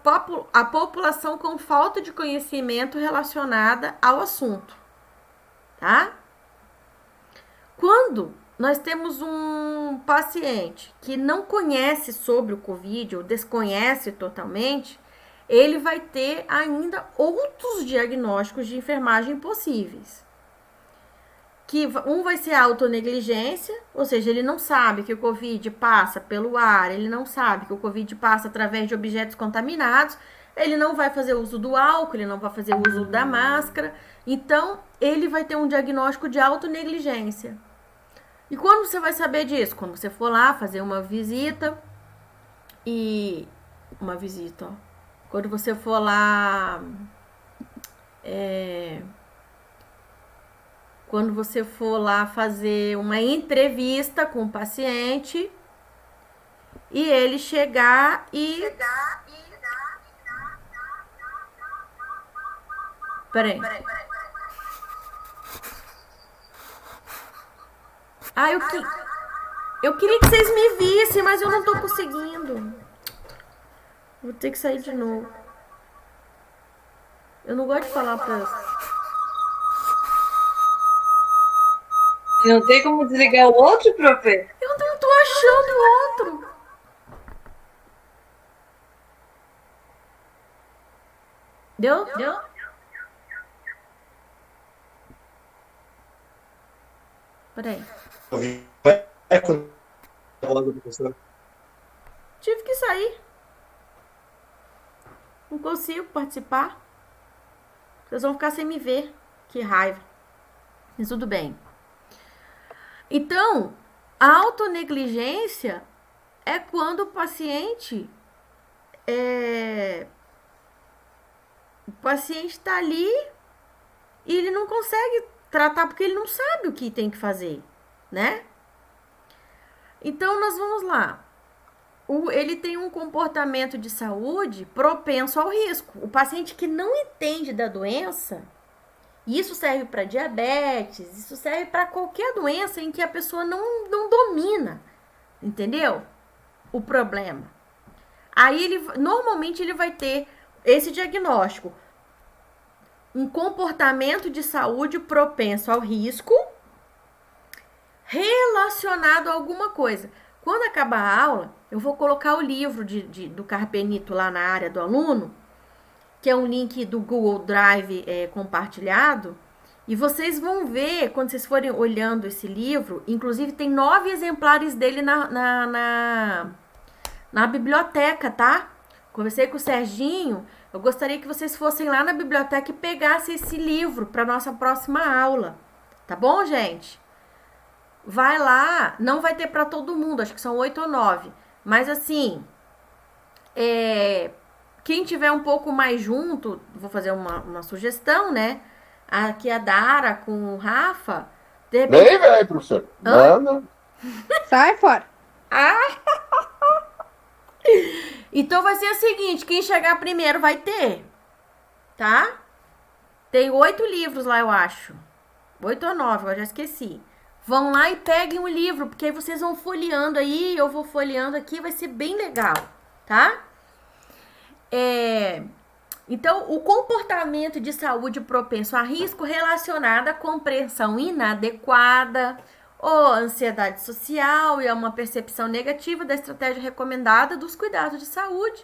à população com falta de conhecimento relacionada ao assunto, tá? Quando nós temos um paciente que não conhece sobre o Covid ou desconhece totalmente, ele vai ter ainda outros diagnósticos de enfermagem possíveis. Que um vai ser a autonegligência, ou seja, ele não sabe que o Covid passa pelo ar, ele não sabe que o Covid passa através de objetos contaminados, ele não vai fazer uso do álcool, ele não vai fazer uso da máscara, então ele vai ter um diagnóstico de autonegligência. E quando você vai saber disso? Quando você for lá fazer uma visita ó. Quando você for lá quando você for lá fazer uma entrevista com o paciente e ele chegar e... Peraí. Eu queria que vocês me vissem, mas eu não tô conseguindo. Vou ter que sair de novo. Eu não gosto de falar pra... Não tem como desligar o outro, profe? Eu não tô achando o outro. Deu? Peraí. Tive que sair. Não consigo participar. Vocês vão ficar sem me ver. Que raiva. Mas tudo bem. Então, a autonegligência é quando o paciente está ali e ele não consegue tratar porque ele não sabe o que tem que fazer, né? Então, nós vamos lá. Ele tem um comportamento de saúde propenso ao risco. O paciente que não entende da doença, isso serve para diabetes, isso serve para qualquer doença em que a pessoa não domina, entendeu? O problema. Aí, normalmente, ele vai ter esse diagnóstico. Um comportamento de saúde propenso ao risco relacionado a alguma coisa. Quando acabar a aula, eu vou colocar o livro do Carpenito lá na área do aluno, que é um link do Google Drive compartilhado, e vocês vão ver, quando vocês forem olhando esse livro, inclusive tem 9 exemplares dele na biblioteca, tá? Conversei com o Serginho, eu gostaria que vocês fossem lá na biblioteca e pegassem esse livro para nossa próxima aula, tá bom, gente? Vai lá, não vai ter para todo mundo, acho que são 8 ou 9, mas assim, quem tiver um pouco mais junto, vou fazer uma sugestão, né? Aqui a Dara com o Rafa. De repente... Nem vai, professor. Não. Sai fora. Então vai ser o seguinte, quem chegar primeiro vai ter, tá? Tem 8 livros lá, eu acho. 8 ou 9, eu já esqueci. Vão lá e peguem o livro, porque aí vocês vão folheando aí, eu vou folheando aqui, vai ser bem legal, tá? Então, o comportamento de saúde propenso a risco relacionado à compreensão inadequada ou ansiedade social e a uma percepção negativa da estratégia recomendada dos cuidados de saúde,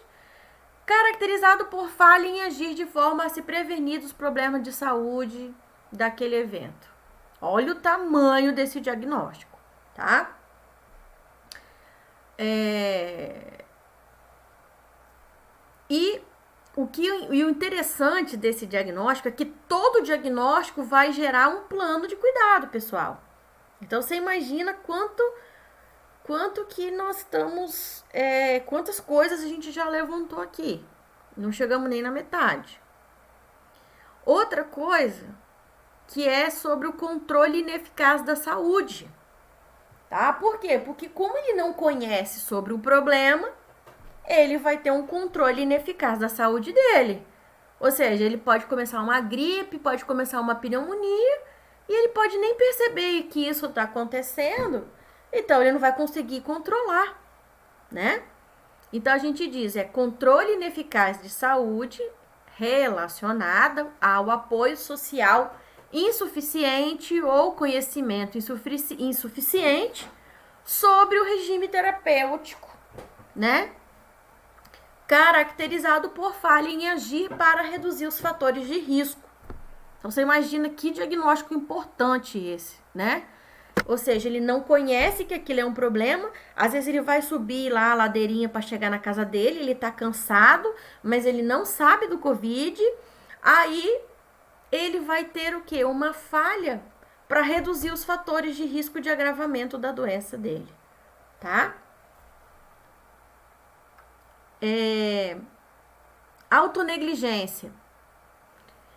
caracterizado por falha em agir de forma a se prevenir dos problemas de saúde daquele evento. Olha o tamanho desse diagnóstico, tá? E o interessante desse diagnóstico é que todo diagnóstico vai gerar um plano de cuidado, pessoal. Então, você imagina quanto que nós estamos... quantas coisas a gente já levantou aqui. Não chegamos nem na metade. Outra coisa que é sobre o controle ineficaz da saúde. Tá? Por quê? Porque como ele não conhece sobre o problema, ele vai ter um controle ineficaz da saúde dele. Ou seja, ele pode começar uma gripe, pode começar uma pneumonia, e ele pode nem perceber que isso está acontecendo, então ele não vai conseguir controlar, né? Então, a gente diz, controle ineficaz de saúde relacionado ao apoio social insuficiente ou conhecimento insuficiente sobre o regime terapêutico, né? Caracterizado por falha em agir para reduzir os fatores de risco. Então, você imagina que diagnóstico importante esse, né? Ou seja, ele não conhece que aquilo é um problema. Às vezes ele vai subir lá a ladeirinha para chegar na casa dele, ele tá cansado, mas ele não sabe do Covid. Aí ele vai ter o quê? Uma falha para reduzir os fatores de risco de agravamento da doença dele, tá? Autonegligência.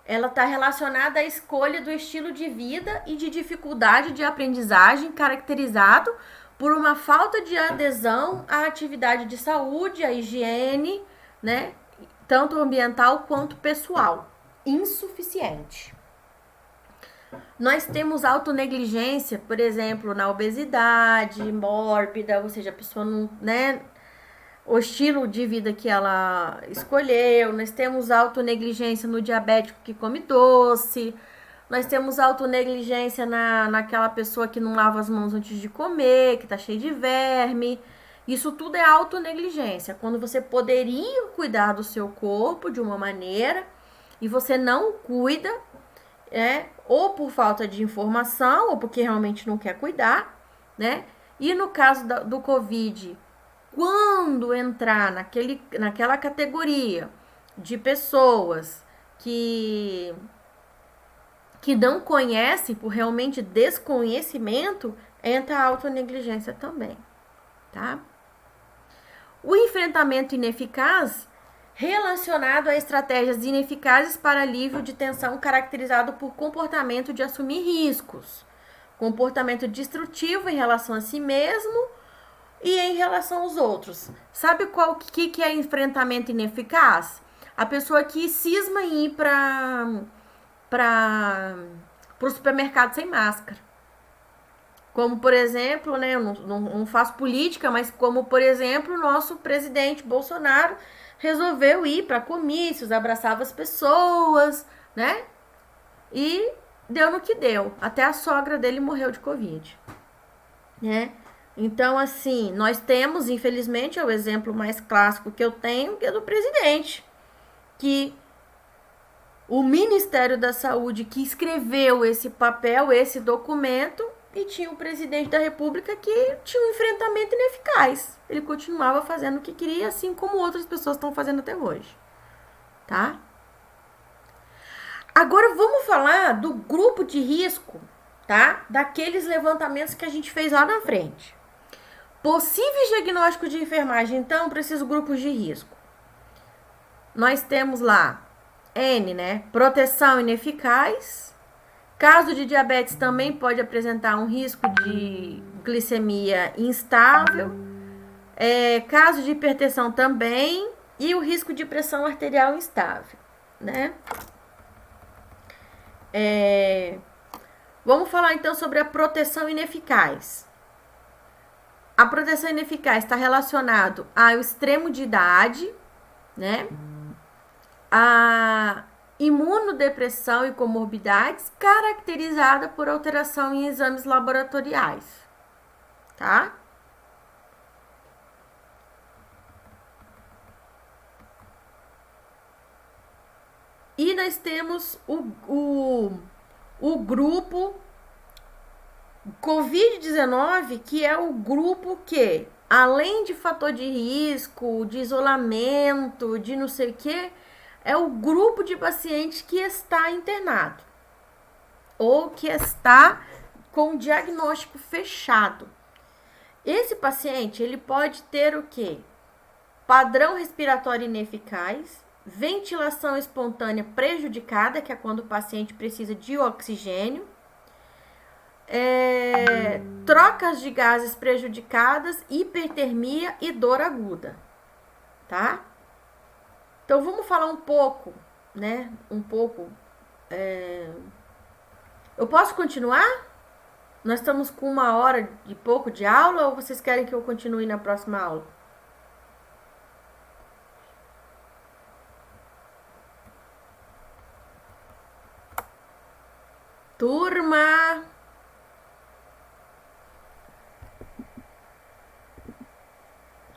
Ela está relacionada à escolha do estilo de vida e de dificuldade de aprendizagem caracterizado por uma falta de adesão à atividade de saúde, à higiene, né? Tanto ambiental quanto pessoal. Insuficiente. Nós temos autonegligência, por exemplo, na obesidade mórbida, ou seja, a pessoa não, né? O estilo de vida que ela escolheu. Nós temos autonegligência no diabético que come doce. Nós temos autonegligência naquela pessoa que não lava as mãos antes de comer, que tá cheio de verme. Isso tudo é autonegligência. Quando você poderia cuidar do seu corpo de uma maneira e você não cuida, ou por falta de informação, ou porque realmente não quer cuidar, né? E no caso do Covid, quando entrar naquela categoria de pessoas que não conhecem por realmente desconhecimento, entra a autonegligência também, tá? O enfrentamento ineficaz relacionado a estratégias ineficazes para alívio de tensão caracterizado por comportamento de assumir riscos, comportamento destrutivo em relação a si mesmo e em relação aos outros. Sabe que é enfrentamento ineficaz? A pessoa que cisma em ir para o supermercado sem máscara. Como, por exemplo, né, eu não faço política, mas como, por exemplo, o nosso presidente Bolsonaro resolveu ir para comícios, abraçava as pessoas, né? E deu no que deu. Até a sogra dele morreu de Covid, né? Então, assim, nós temos, infelizmente, é o exemplo mais clássico que eu tenho, que é do presidente, que o Ministério da Saúde que escreveu esse papel, esse documento, e tinha o presidente da República que tinha um enfrentamento ineficaz. Ele continuava fazendo o que queria, assim como outras pessoas estão fazendo até hoje, tá? Agora vamos falar do grupo de risco, tá? Daqueles levantamentos que a gente fez lá na frente. Possíveis diagnósticos de enfermagem, então, para esses grupos de risco. Nós temos lá N, né? Proteção ineficaz. Caso de diabetes também pode apresentar um risco de glicemia instável. Caso de hipertensão também. E o risco de pressão arterial instável, né? Vamos falar então sobre a proteção ineficaz. A proteção ineficaz está relacionado ao extremo de idade, né? A imunodepressão e comorbidades caracterizada por alteração em exames laboratoriais, tá? E nós temos o grupo Covid-19, que é o grupo que, além de fator de risco, de isolamento, de não sei o que, é o grupo de pacientes que está internado ou que está com diagnóstico fechado. Esse paciente, ele pode ter o quê? Padrão respiratório ineficaz, ventilação espontânea prejudicada, que é quando o paciente precisa de oxigênio, trocas de gases prejudicadas, hipertermia e dor aguda, tá? Então, vamos falar um pouco, né? Eu posso continuar? Nós estamos com 1 hora e pouco de aula ou vocês querem que eu continue na próxima aula? Turma!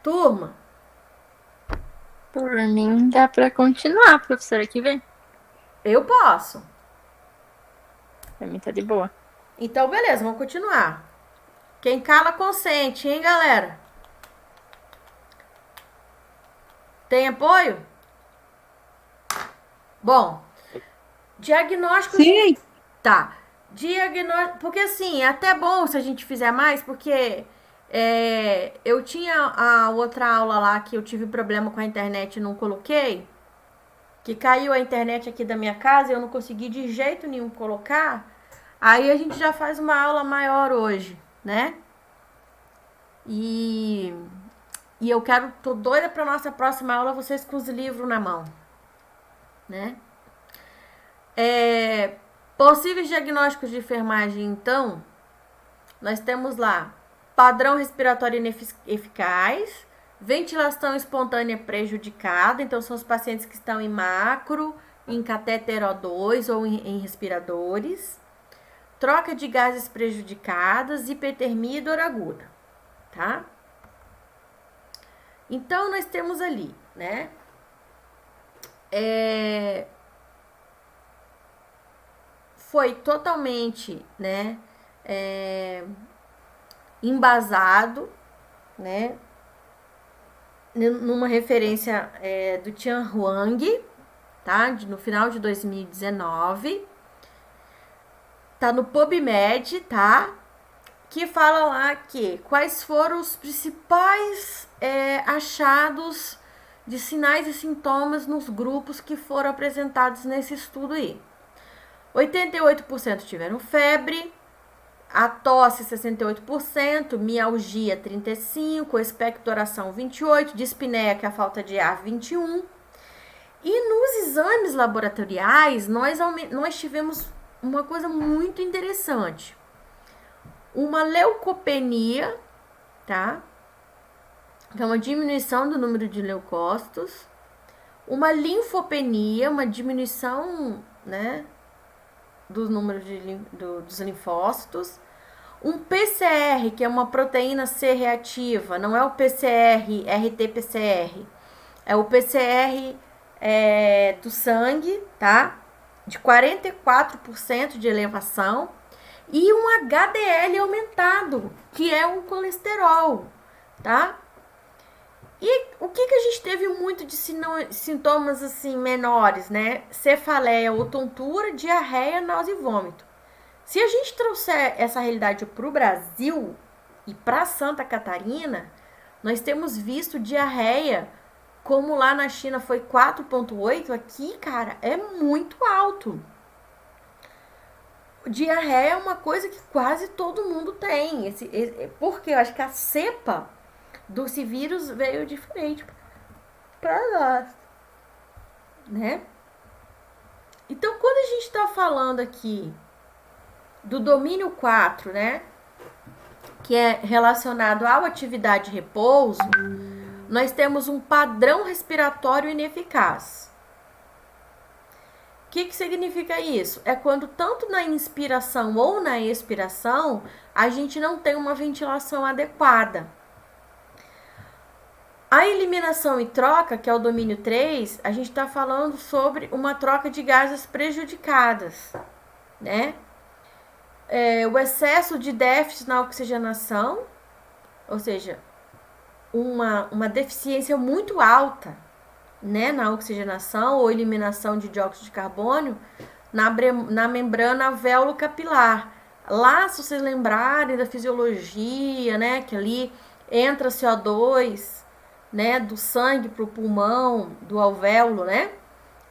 Turma! Por mim, dá pra continuar, professora, que vem. Eu posso. Pra mim tá de boa. Então, beleza, vamos continuar. Quem cala, consente, hein, galera? Tem apoio? Bom, diagnóstico... Sim. Tá. Diagnóstico... Porque, assim, é até bom se a gente fizer mais, porque... eu tinha a outra aula lá que eu tive problema com a internet e não coloquei, que caiu a internet aqui da minha casa e eu não consegui de jeito nenhum colocar. Aí a gente já faz uma aula maior hoje, né? E eu tô doida pra nossa próxima aula, vocês com os livros na mão, né? Possíveis diagnósticos de enfermagem, então, nós temos lá padrão respiratório ineficaz, ventilação espontânea prejudicada, então são os pacientes que estão em macro, em catéter O2 ou em respiradores, troca de gases prejudicadas, hipertermia e dor aguda, tá? Então, nós temos ali, né? Foi totalmente, né, embasado, né, numa referência do Tian Huang, tá? No final de 2019. Tá no PubMed, tá? Que fala lá que quais foram os principais achados de sinais e sintomas nos grupos que foram apresentados nesse estudo aí. 88% tiveram febre, a tosse 68%, mialgia 35%, expectoração 28%, dispneia, que é a falta de ar, 21%. E nos exames laboratoriais, nós tivemos uma coisa muito interessante. Uma leucopenia, tá? Que é uma diminuição do número de leucócitos. Uma linfopenia, uma diminuição, né, do número dos linfócitos. Um PCR, que é uma proteína C reativa, não é o PCR, RT-PCR. É o PCR do sangue, tá? De 44% de elevação. E um HDL aumentado, que é um colesterol, tá? E o que a gente teve muito de sintomas assim menores, né? Cefaleia ou tontura, diarreia, náusea e vômito. Se a gente trouxer essa realidade para o Brasil e para Santa Catarina, nós temos visto diarreia, como lá na China foi 4,8, aqui, cara, é muito alto. Diarreia é uma coisa que quase todo mundo tem. Porque eu acho que a cepa desse vírus veio diferente para nós, né? Então, quando a gente está falando aqui do domínio 4, né, que é relacionado à atividade e repouso, nós temos um padrão respiratório ineficaz. O que significa isso? É quando tanto na inspiração ou na expiração, a gente não tem uma ventilação adequada. A eliminação e troca, que é o domínio 3, a gente está falando sobre uma troca de gases prejudicadas, né? O excesso de déficit na oxigenação, ou seja, uma deficiência muito alta, né, na oxigenação ou eliminação de dióxido de carbono na membrana alvéolo-capilar. Lá, se vocês lembrarem da fisiologia, né, que ali entra CO2, né, do sangue para o pulmão, do alvéolo, né,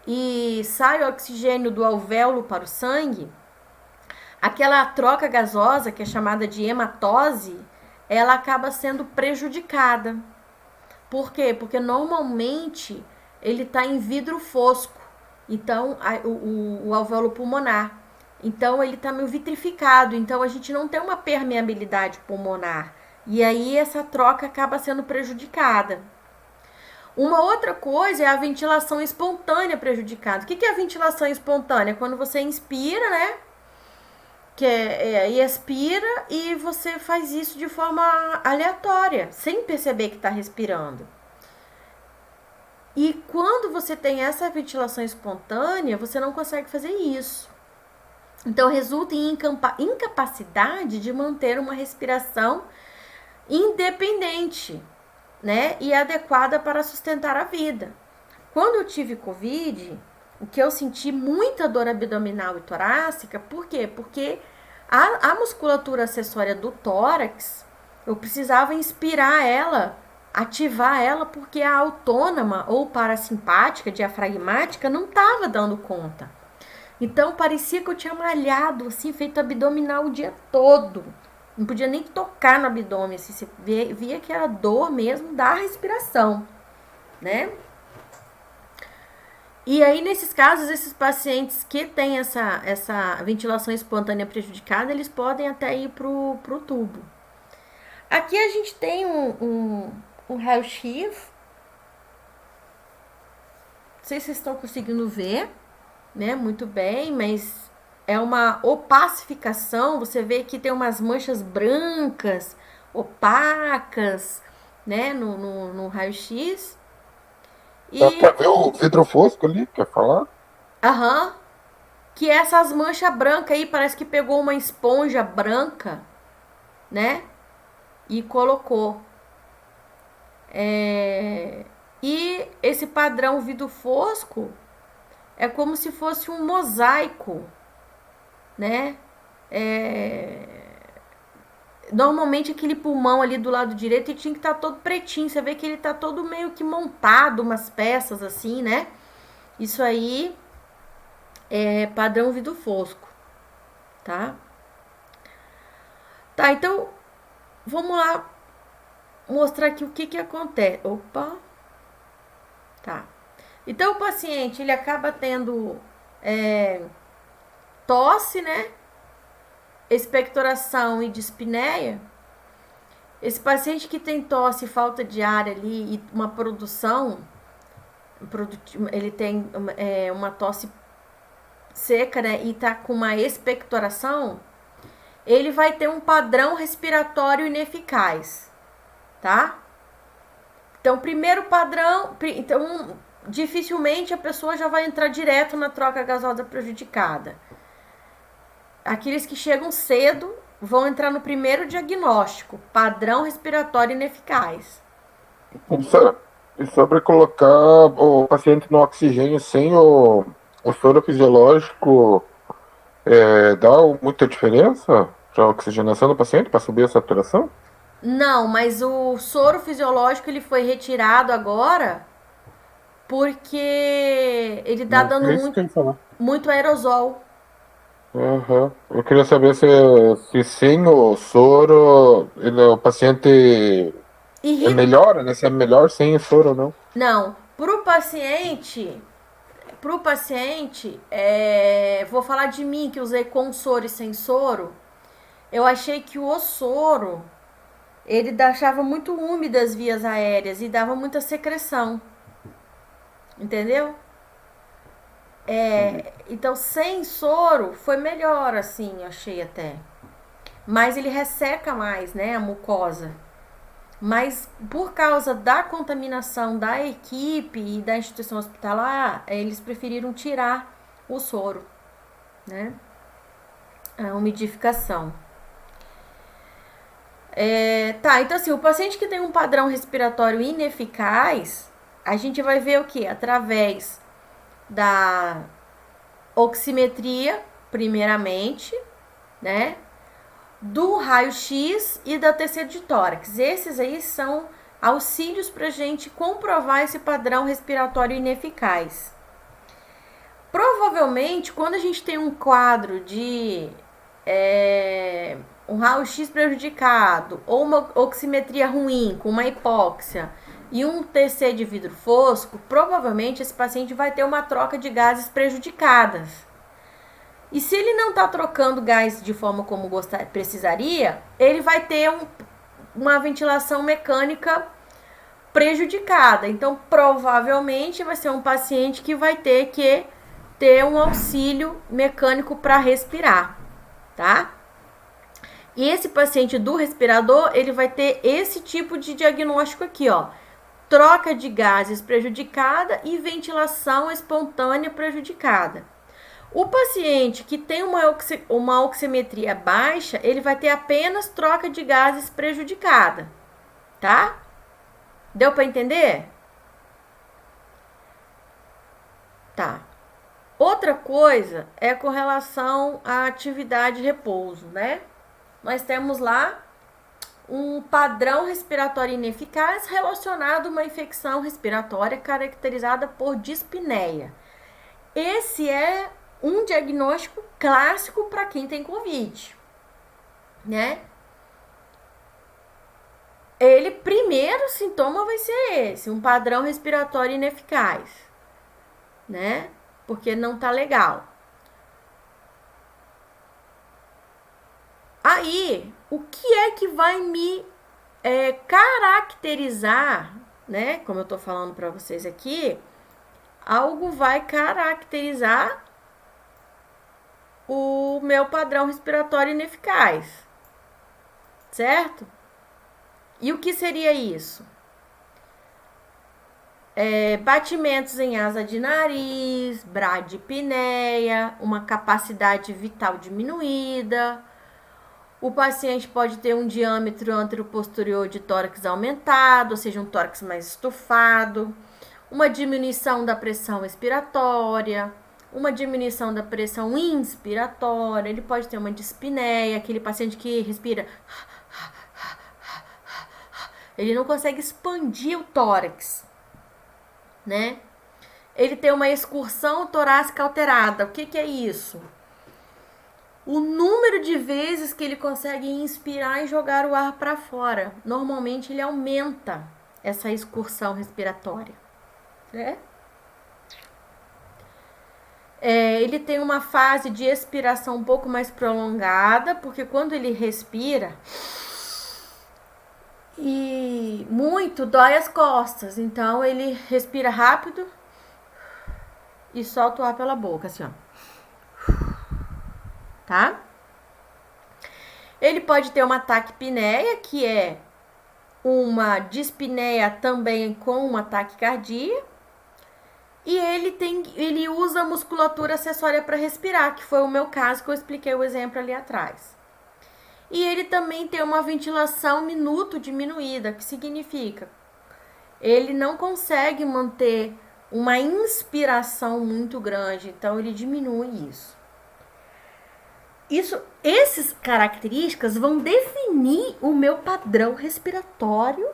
e sai o oxigênio do alvéolo para o sangue, aquela troca gasosa, que é chamada de hematose, ela acaba sendo prejudicada. Por quê? Porque normalmente ele está em vidro fosco, então o alvéolo pulmonar. Então ele está meio vitrificado, então a gente não tem uma permeabilidade pulmonar. E aí essa troca acaba sendo prejudicada. Uma outra coisa é a ventilação espontânea prejudicada. O que é a ventilação espontânea? Quando você inspira, né? e expira, e você faz isso de forma aleatória, sem perceber que está respirando. E quando você tem essa ventilação espontânea, você não consegue fazer isso. Então, resulta em incapacidade de manter uma respiração independente, né? E adequada para sustentar a vida. Quando eu tive Covid, o que eu senti muita dor abdominal e torácica, por quê? Porque a musculatura acessória do tórax, eu precisava inspirar ela, ativar ela, porque a autônoma ou parasimpática, diafragmática, não estava dando conta. Então, parecia que eu tinha malhado, assim, feito abdominal o dia todo. Não podia nem tocar no abdômen, assim, você via que era dor mesmo da respiração, né? E aí, nesses casos, esses pacientes que têm essa ventilação espontânea prejudicada, eles podem até ir pro tubo. Aqui a gente tem um raio-x. Não sei se vocês estão conseguindo ver, né? Muito bem, mas é uma opacificação. Você vê que tem umas manchas brancas, opacas, né? No raio-x. Dá pra ver o vidro fosco ali, quer falar? Aham. Que essas manchas brancas aí, parece que pegou uma esponja branca, né? E colocou. E esse padrão vidro fosco é como se fosse um mosaico, né? Normalmente aquele pulmão ali do lado direito ele tinha que estar todo pretinho. Você vê que ele tá todo meio que montado, umas peças assim, né? Isso aí é padrão vidro fosco, tá? Tá, então vamos lá mostrar aqui o que acontece. Opa! Tá. Então o paciente ele acaba tendo tosse, né? Expectoração e dispneia. Esse paciente que tem tosse, falta de ar ali e uma produção, ele tem uma tosse seca, né? E tá com uma expectoração, ele vai ter um padrão respiratório ineficaz, tá? Então, primeiro padrão, então dificilmente a pessoa já vai entrar direto na troca gasosa prejudicada. Aqueles que chegam cedo vão entrar no primeiro diagnóstico, padrão respiratório ineficaz. E sobre colocar o paciente no oxigênio sem o soro fisiológico, dá muita diferença para a oxigenação do paciente, para subir a saturação? Não, mas o soro fisiológico ele foi retirado agora porque ele tá dando muito aerosol. Uhum. Eu queria saber se sem o soro o paciente melhora, né? Se é melhor sem o soro ou não. Não, pro paciente, vou falar de mim que usei com soro e sem soro. Eu achei que o soro ele deixava muito úmidas as vias aéreas e dava muita secreção. Entendeu? Então, sem soro foi melhor, assim, achei até. Mas ele resseca mais, né, a mucosa. Mas por causa da contaminação da equipe e da instituição hospitalar, eles preferiram tirar o soro, né? A umidificação. Tá, então assim, o paciente que tem um padrão respiratório ineficaz, a gente vai ver o que? Através da oximetria, primeiramente, né? Do raio-x e da TC de tórax. Esses aí são auxílios para a gente comprovar esse padrão respiratório ineficaz. Provavelmente, quando a gente tem um quadro de um raio-x prejudicado ou uma oximetria ruim, com uma hipóxia e um TC de vidro fosco, provavelmente esse paciente vai ter uma troca de gases prejudicadas. E se ele não está trocando gás de forma como precisaria, ele vai ter uma ventilação mecânica prejudicada. Então, provavelmente vai ser um paciente que vai ter que ter um auxílio mecânico para respirar, tá? E esse paciente do respirador, ele vai ter esse tipo de diagnóstico aqui, ó. Troca de gases prejudicada e ventilação espontânea prejudicada. O paciente que tem uma oximetria baixa, ele vai ter apenas troca de gases prejudicada, tá? Deu para entender? Tá. Outra coisa é com relação à atividade e repouso, né? Nós temos lá um padrão respiratório ineficaz relacionado a uma infecção respiratória caracterizada por dispneia. Esse é um diagnóstico clássico para quem tem Covid, né? Primeiro sintoma vai ser esse, um padrão respiratório ineficaz, né? Porque não tá legal. Aí, o que é que vai me caracterizar, né? Como eu tô falando para vocês aqui, algo vai caracterizar o meu padrão respiratório ineficaz, certo? E o que seria isso? Batimentos em asa de nariz, bradipneia, uma capacidade vital diminuída. O paciente pode ter um diâmetro anteroposterior de tórax aumentado, ou seja, um tórax mais estufado, uma diminuição da pressão expiratória, uma diminuição da pressão inspiratória. Ele pode ter uma dispneia, aquele paciente que respira, ele não consegue expandir o tórax, né? Ele tem uma excursão torácica alterada. O que é isso? O número de vezes que ele consegue inspirar e jogar o ar para fora. Normalmente ele aumenta essa excursão respiratória, né? Ele tem uma fase de expiração um pouco mais prolongada, porque quando ele respira e muito, dói as costas. Então ele respira rápido e solta o ar pela boca, assim, ó. Tá? Ele pode ter uma taquipneia, que é uma dispneia também com uma taquicardia. E ele usa musculatura acessória para respirar, que foi o meu caso, que eu expliquei o exemplo ali atrás. E ele também tem uma ventilação minuto diminuída, que significa ele não consegue manter uma inspiração muito grande, então ele diminui isso. Essas características vão definir o meu padrão respiratório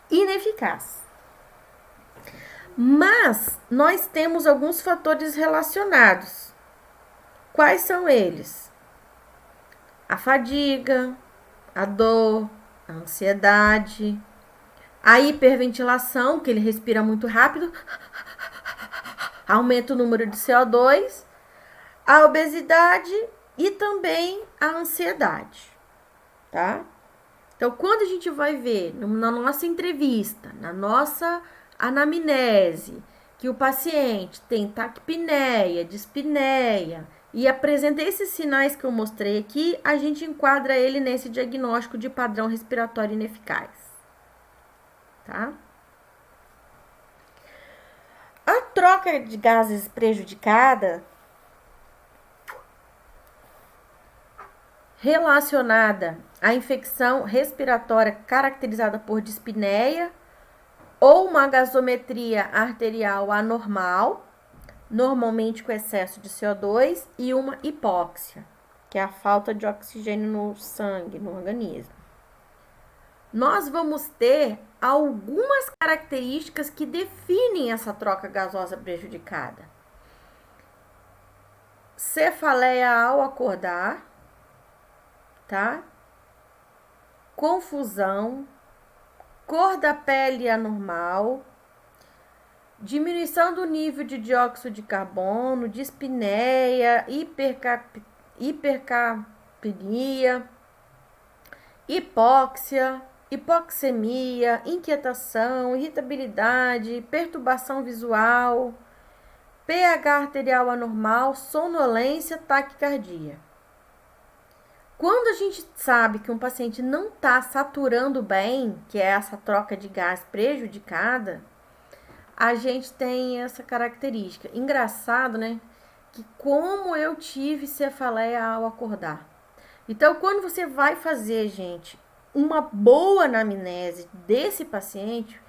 ineficaz. Mas nós temos alguns fatores relacionados. Quais são eles? A fadiga, a dor, a ansiedade, a hiperventilação, que ele respira muito rápido, aumenta o número de CO2, a obesidade e também a ansiedade, tá? Então, quando a gente vai ver na nossa entrevista, na nossa anamnese, que o paciente tem taquipneia, dispneia e apresenta esses sinais que eu mostrei aqui, a gente enquadra ele nesse diagnóstico de padrão respiratório ineficaz, tá? A troca de gases prejudicada relacionada à infecção respiratória caracterizada por dispneia ou uma gasometria arterial anormal, normalmente com excesso de CO2, e uma hipóxia, que é a falta de oxigênio no sangue, no organismo. Nós vamos ter algumas características que definem essa troca gasosa prejudicada. Cefaleia ao acordar, tá? Confusão, cor da pele anormal, diminuição do nível de dióxido de carbono, dispneia, hipercapnia, hipóxia, hipoxemia, inquietação, irritabilidade, perturbação visual, pH arterial anormal, sonolência, taquicardia. Quando a gente sabe que um paciente não está saturando bem, que é essa troca de gás prejudicada, a gente tem essa característica. Engraçado, né? Que como eu tive cefaleia ao acordar. Então, quando você vai fazer, gente, uma boa anamnese desse paciente,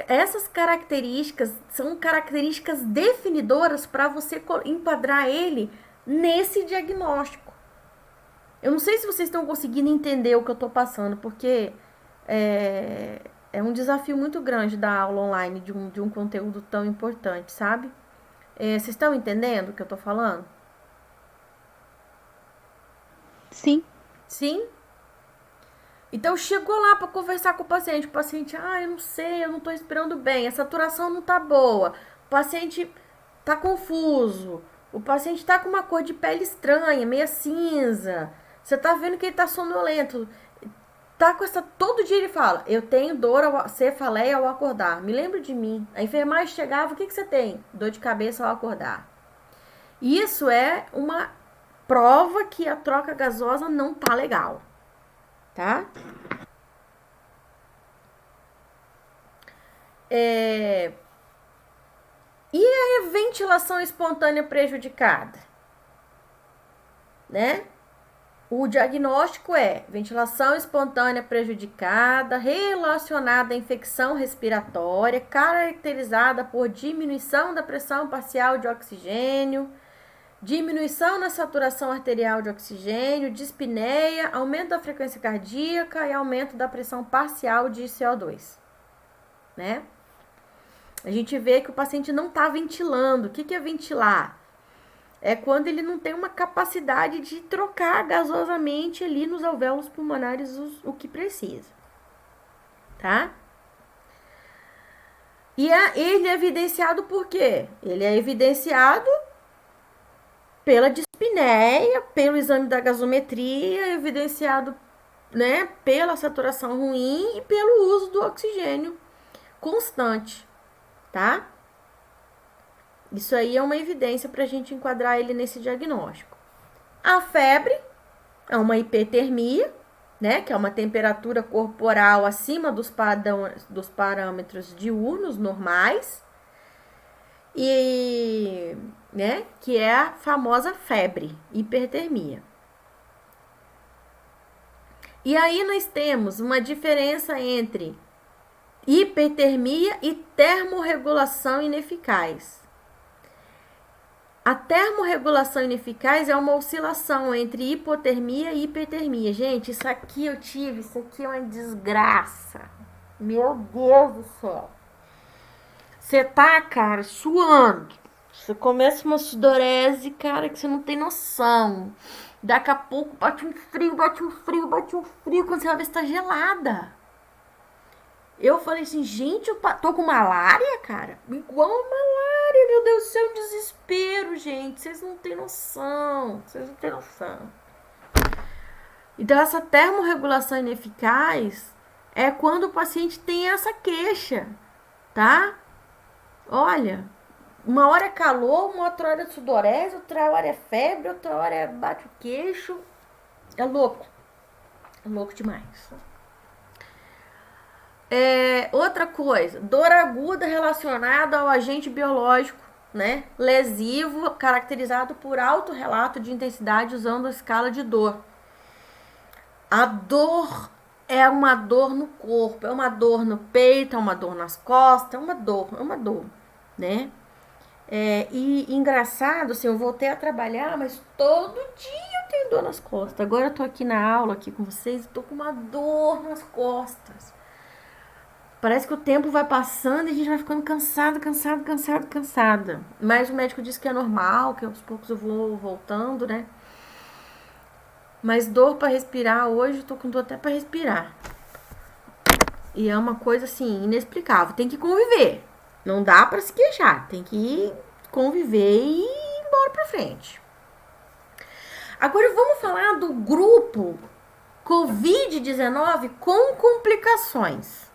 essas características são características definidoras para você enquadrar ele nesse diagnóstico. Eu não sei se vocês estão conseguindo entender o que eu estou passando, porque é um desafio muito grande dar aula online de um conteúdo tão importante, sabe? Vocês estão entendendo o que eu estou falando? Sim. Sim? Então, chegou lá para conversar com o paciente. O paciente, eu não sei, eu não estou respirando bem, a saturação não está boa, o paciente está confuso, o paciente está com uma cor de pele estranha, meio cinza, você está vendo que ele está sonolento, tá com essa... Todo dia ele fala, eu tenho dor, cefaleia ao acordar, me lembro de mim. A enfermagem chegava, o que você tem? Dor de cabeça ao acordar. Isso é uma prova que a troca gasosa não tá legal. Tá? E a ventilação espontânea prejudicada? Né? O diagnóstico é ventilação espontânea prejudicada relacionada à infecção respiratória, caracterizada por diminuição da pressão parcial de oxigênio, diminuição na saturação arterial de oxigênio, dispneia, aumento da frequência cardíaca e aumento da pressão parcial de CO2, né? A gente vê que o paciente não está ventilando. O que é ventilar? É quando ele não tem uma capacidade de trocar gasosamente ali nos alvéolos pulmonares o que precisa, tá? E ele é evidenciado por quê? Ele é evidenciado pela dispneia, pelo exame da gasometria, evidenciado, né, pela saturação ruim e pelo uso do oxigênio constante, tá? Isso aí é uma evidência para a gente enquadrar ele nesse diagnóstico. A febre é uma hipertermia, né, que é uma temperatura corporal acima dos parâmetros diurnos normais, e, né, que é a famosa febre, hipertermia. E aí nós temos uma diferença entre hipertermia e termorregulação ineficaz. A termorregulação ineficaz é uma oscilação entre hipotermia e hipertermia. Gente, isso aqui é uma desgraça. Meu Deus do céu. Você tá, cara, suando. Você começa uma sudorese, cara, que você não tem noção. Daqui a pouco bate um frio. Quando você vai ver, você tá gelada. Eu falei assim, gente, eu tô com malária, cara. Igual uma malária, meu Deus do céu, desespero, gente. Vocês não têm noção. Então, essa termorregulação ineficaz é quando o paciente tem essa queixa, tá? Olha, uma hora é calor, uma outra hora é sudorese, outra hora é febre, outra hora é bate o queixo. É louco. É louco demais. Outra coisa, dor aguda relacionada ao agente biológico, né? Lesivo, caracterizado por alto relato de intensidade usando a escala de dor. A dor é uma dor no corpo, é uma dor no peito, é uma dor nas costas, é uma dor, né? E engraçado, assim, eu voltei a trabalhar, mas todo dia eu tenho dor nas costas. Agora eu tô aqui na aula, aqui com vocês, e tô com uma dor nas costas. Parece que o tempo vai passando e a gente vai ficando cansada. Mas o médico disse que é normal, que aos poucos eu vou voltando, né? Mas dor para respirar hoje, eu tô com dor até para respirar. E é uma coisa, assim, inexplicável. Tem que conviver. Não dá para se queixar. Tem que conviver e ir embora pra frente. Agora vamos falar do grupo Covid-19 com complicações.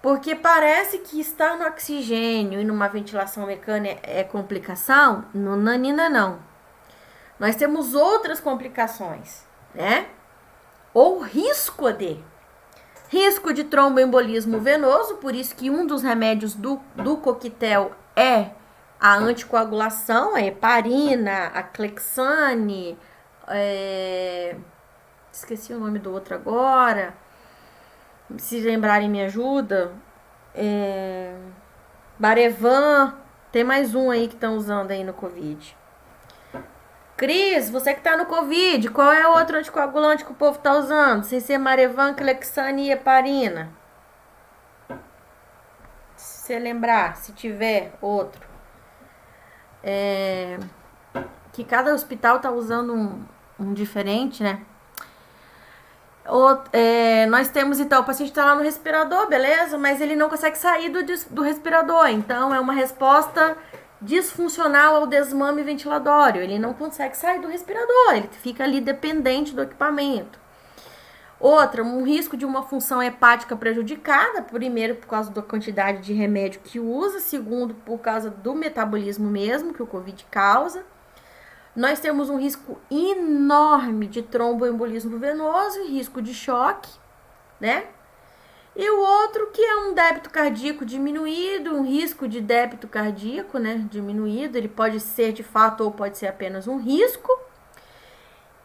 Porque parece que estar no oxigênio e numa ventilação mecânica é complicação. No nanina, não. Nós temos outras complicações, né? Ou risco de tromboembolismo venoso, por isso que um dos remédios do coquetel é a anticoagulação, a heparina, a Clexane, esqueci o nome do outro agora, se lembrarem me ajuda, Barevan, tem mais um aí que estão usando aí no Covid. Cris, você que tá no Covid, qual é o outro anticoagulante que o povo tá usando? Sem ser Marevan, Clexane e heparina. Se você lembrar, se tiver outro. Que cada hospital tá usando um diferente, né? Nós temos, então, o paciente tá lá no respirador, beleza? Mas ele não consegue sair do respirador. Então, é uma resposta disfuncional ao desmame ventilatório. Ele não consegue sair do respirador, ele fica ali dependente do equipamento. Outra, um risco de uma função hepática prejudicada, primeiro por causa da quantidade de remédio que usa, segundo por causa do metabolismo mesmo que o Covid causa. Nós temos um risco enorme de tromboembolismo venoso e risco de choque, né? E o outro que é um débito cardíaco diminuído, um risco de débito cardíaco, né, diminuído, ele pode ser de fato ou pode ser apenas um risco.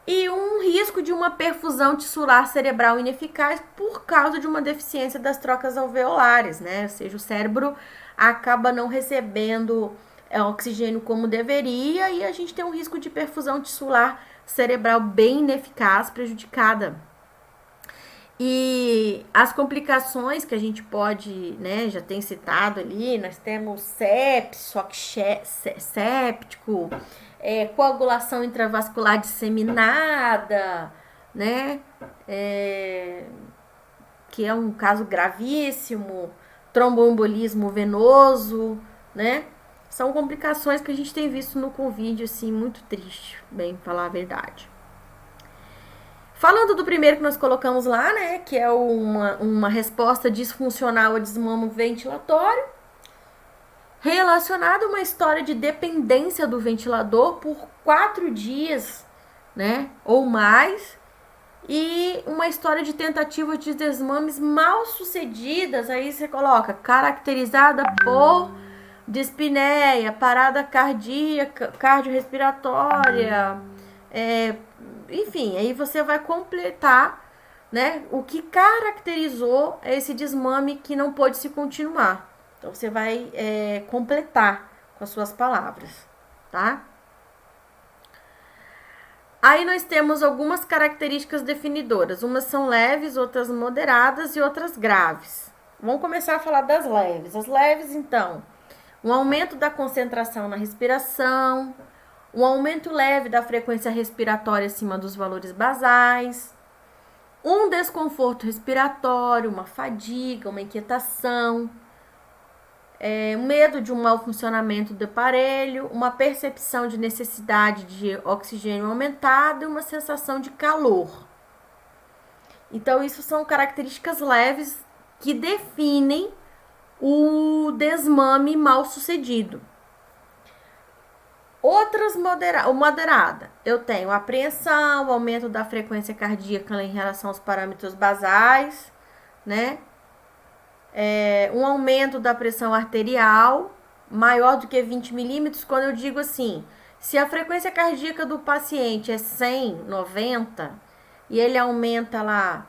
E um risco de uma perfusão tissular cerebral ineficaz por causa de uma deficiência das trocas alveolares, né? Ou seja, o cérebro acaba não recebendo oxigênio como deveria e a gente tem um risco de perfusão tissular cerebral bem ineficaz, prejudicada. E as complicações que a gente pode, né, já tem citado ali, nós temos sepsis, choque séptico, coagulação intravascular disseminada, né, que é um caso gravíssimo, tromboembolismo venoso, né, são complicações que a gente tem visto no Covid, assim, muito triste, bem falar a verdade. Falando do primeiro que nós colocamos lá, né, que é uma resposta disfuncional ao desmame ventilatório, relacionado a uma história de dependência do ventilador por 4 dias, né, ou mais, e uma história de tentativa de desmames mal sucedidas, aí você coloca, caracterizada por dispneia, parada cardíaca, cardiorrespiratória, enfim, aí você vai completar, né, o que caracterizou esse desmame que não pôde se continuar. Então, você vai completar com as suas palavras, tá? Aí nós temos algumas características definidoras. Umas são leves, outras moderadas e outras graves. Vamos começar a falar das leves. As leves, então, um aumento da concentração na respiração, um aumento leve da frequência respiratória acima dos valores basais, um desconforto respiratório, uma fadiga, uma inquietação, medo de um mau funcionamento do aparelho, uma percepção de necessidade de oxigênio aumentado e uma sensação de calor. Então, isso são características leves que definem o desmame mal sucedido. Outras moderada, eu tenho apreensão, aumento da frequência cardíaca em relação aos parâmetros basais, né? Um aumento da pressão arterial maior do que 20 milímetros, quando eu digo assim, se a frequência cardíaca do paciente é 100, 90, e ele aumenta lá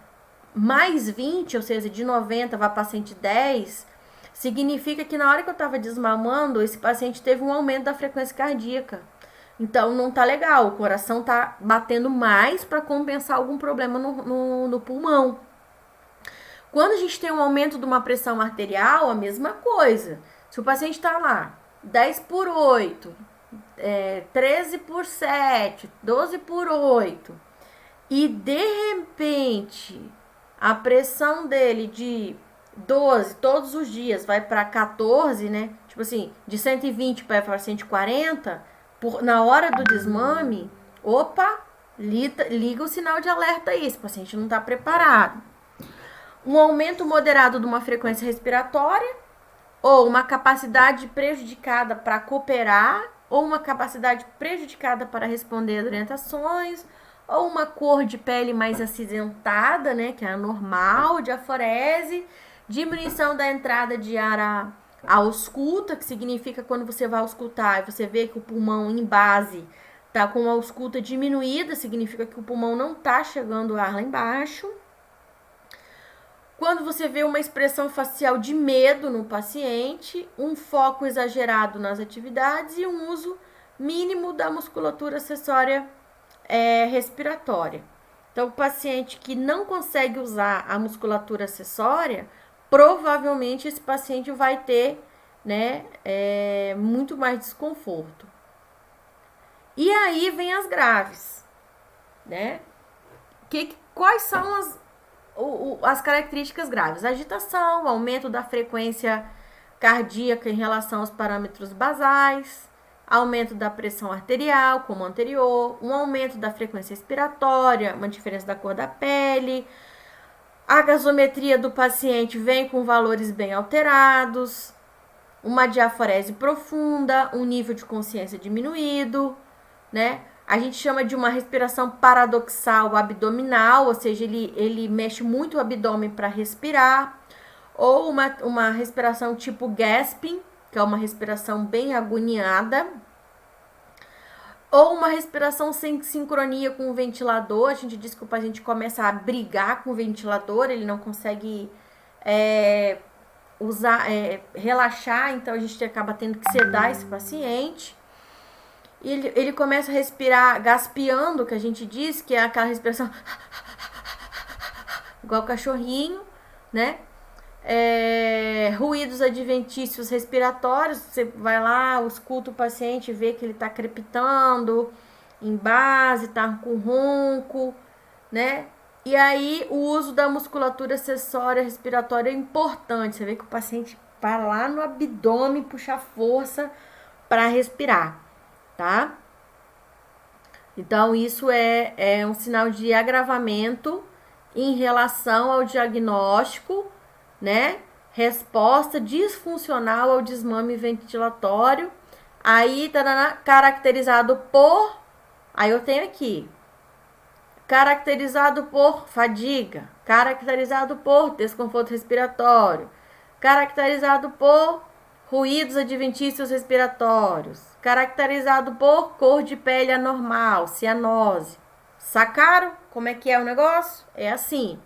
mais 20, ou seja, de 90 vai para 110, significa que na hora que eu estava desmamando, esse paciente teve um aumento da frequência cardíaca. Então, não tá legal, o coração tá batendo mais para compensar algum problema no pulmão. Quando a gente tem um aumento de uma pressão arterial, a mesma coisa. Se o paciente tá lá, 10 por 8, 13 por 7, 12 por 8, e de repente a pressão dele de 12 todos os dias vai para 14, né? Tipo assim, de 120 para 140, na hora do desmame, opa, liga o sinal de alerta aí, esse paciente não está preparado. um aumento moderado de uma frequência respiratória, ou uma capacidade prejudicada para cooperar, ou uma capacidade prejudicada para responder às orientações, ou uma cor de pele mais acinzentada, né, que é a normal, diaforese, diminuição da entrada de ar à ausculta, que significa quando você vai auscultar e você vê que o pulmão em base tá com a ausculta diminuída, significa que o pulmão não tá chegando ar lá embaixo. Quando você vê uma expressão facial de medo no paciente, um foco exagerado nas atividades e um uso mínimo da musculatura acessória respiratória. Então, o paciente que não consegue usar a musculatura acessória, provavelmente esse paciente vai ter, né, muito mais desconforto. E aí vem as graves, né? Quais são as características graves? Agitação, aumento da frequência cardíaca em relação aos parâmetros basais, aumento da pressão arterial, como o anterior, um aumento da frequência respiratória, uma diferença da cor da pele, a gasometria do paciente vem com valores bem alterados, uma diaforese profunda, um nível de consciência diminuído, né? A gente chama de uma respiração paradoxal abdominal, ou seja, ele mexe muito o abdômen para respirar, ou uma respiração tipo gasping, que é uma respiração bem agoniada, ou uma respiração sem sincronia com o ventilador. A gente diz que o paciente começa a brigar com o ventilador, ele não consegue relaxar, então a gente acaba tendo que sedar esse paciente. Ele começa a respirar gaspeando, que a gente diz que é aquela respiração igual cachorrinho, né? Ruídos adventícios respiratórios, você vai lá, escuta o paciente, vê que ele tá crepitando em base, tá com ronco, né? E aí o uso da musculatura acessória respiratória é importante. Você vê que o paciente vai lá no abdômen puxar força para respirar, tá? Então isso é um sinal de agravamento em relação ao diagnóstico, né? Resposta disfuncional ao desmame ventilatório. Aí tá caracterizado por, aí eu tenho aqui, caracterizado por fadiga, caracterizado por desconforto respiratório, caracterizado por ruídos adventícios respiratórios, caracterizado por cor de pele anormal, cianose. Sacaram como é que é o negócio? É assim.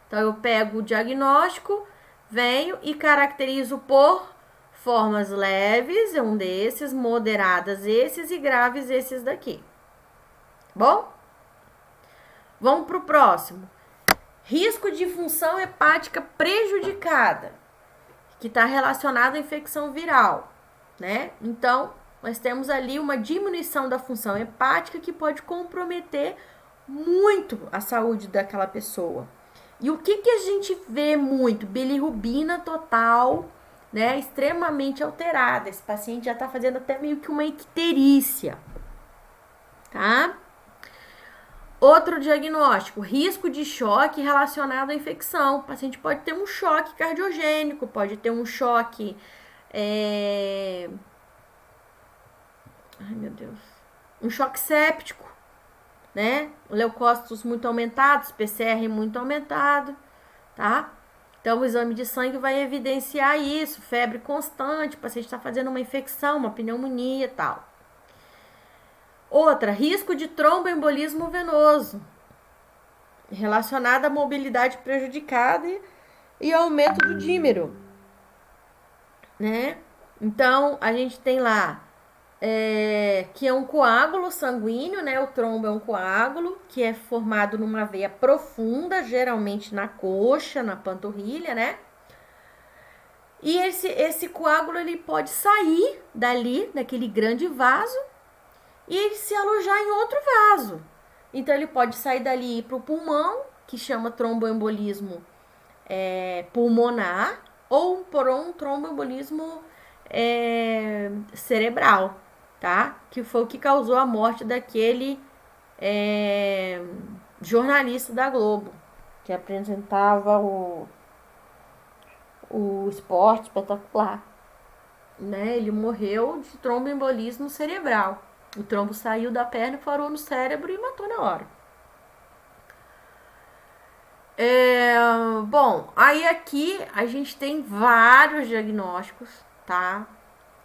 Então eu pego o diagnóstico, venho e caracterizo por formas leves, um desses, moderadas esses e graves esses daqui. Bom? Vamos para o próximo. Risco de função hepática prejudicada, que está relacionado à infecção viral, né? Então, nós temos ali uma diminuição da função hepática que pode comprometer muito a saúde daquela pessoa. E o que a gente vê muito? Bilirrubina total, né? Extremamente alterada. Esse paciente já está fazendo até meio que uma icterícia, tá? Outro diagnóstico, risco de choque relacionado à infecção. O paciente pode ter um choque cardiogênico, pode ter um choque... Ai, meu Deus. Um choque séptico, né? Leucócitos muito aumentados, PCR muito aumentado, tá? Então, o exame de sangue vai evidenciar isso, febre constante, o paciente está fazendo uma infecção, uma pneumonia e tal. Outra, risco de tromboembolismo venoso, relacionado à mobilidade prejudicada e aumento do dímero, né? Então, a gente tem lá que é um coágulo sanguíneo, né? O trombo é um coágulo que é formado numa veia profunda, geralmente na coxa, na panturrilha, né? E esse coágulo, ele pode sair dali, daquele grande vaso, e ele se alojar em outro vaso. Então, ele pode sair dali e ir para o pulmão, que chama tromboembolismo pulmonar, ou por um tromboembolismo cerebral, tá? Que foi o que causou a morte daquele jornalista da Globo, que apresentava o esporte espetacular, né? Ele morreu de tromboembolismo cerebral. O trombo saiu da perna, parou no cérebro e matou na hora. Bom, aí aqui a gente tem vários diagnósticos, tá?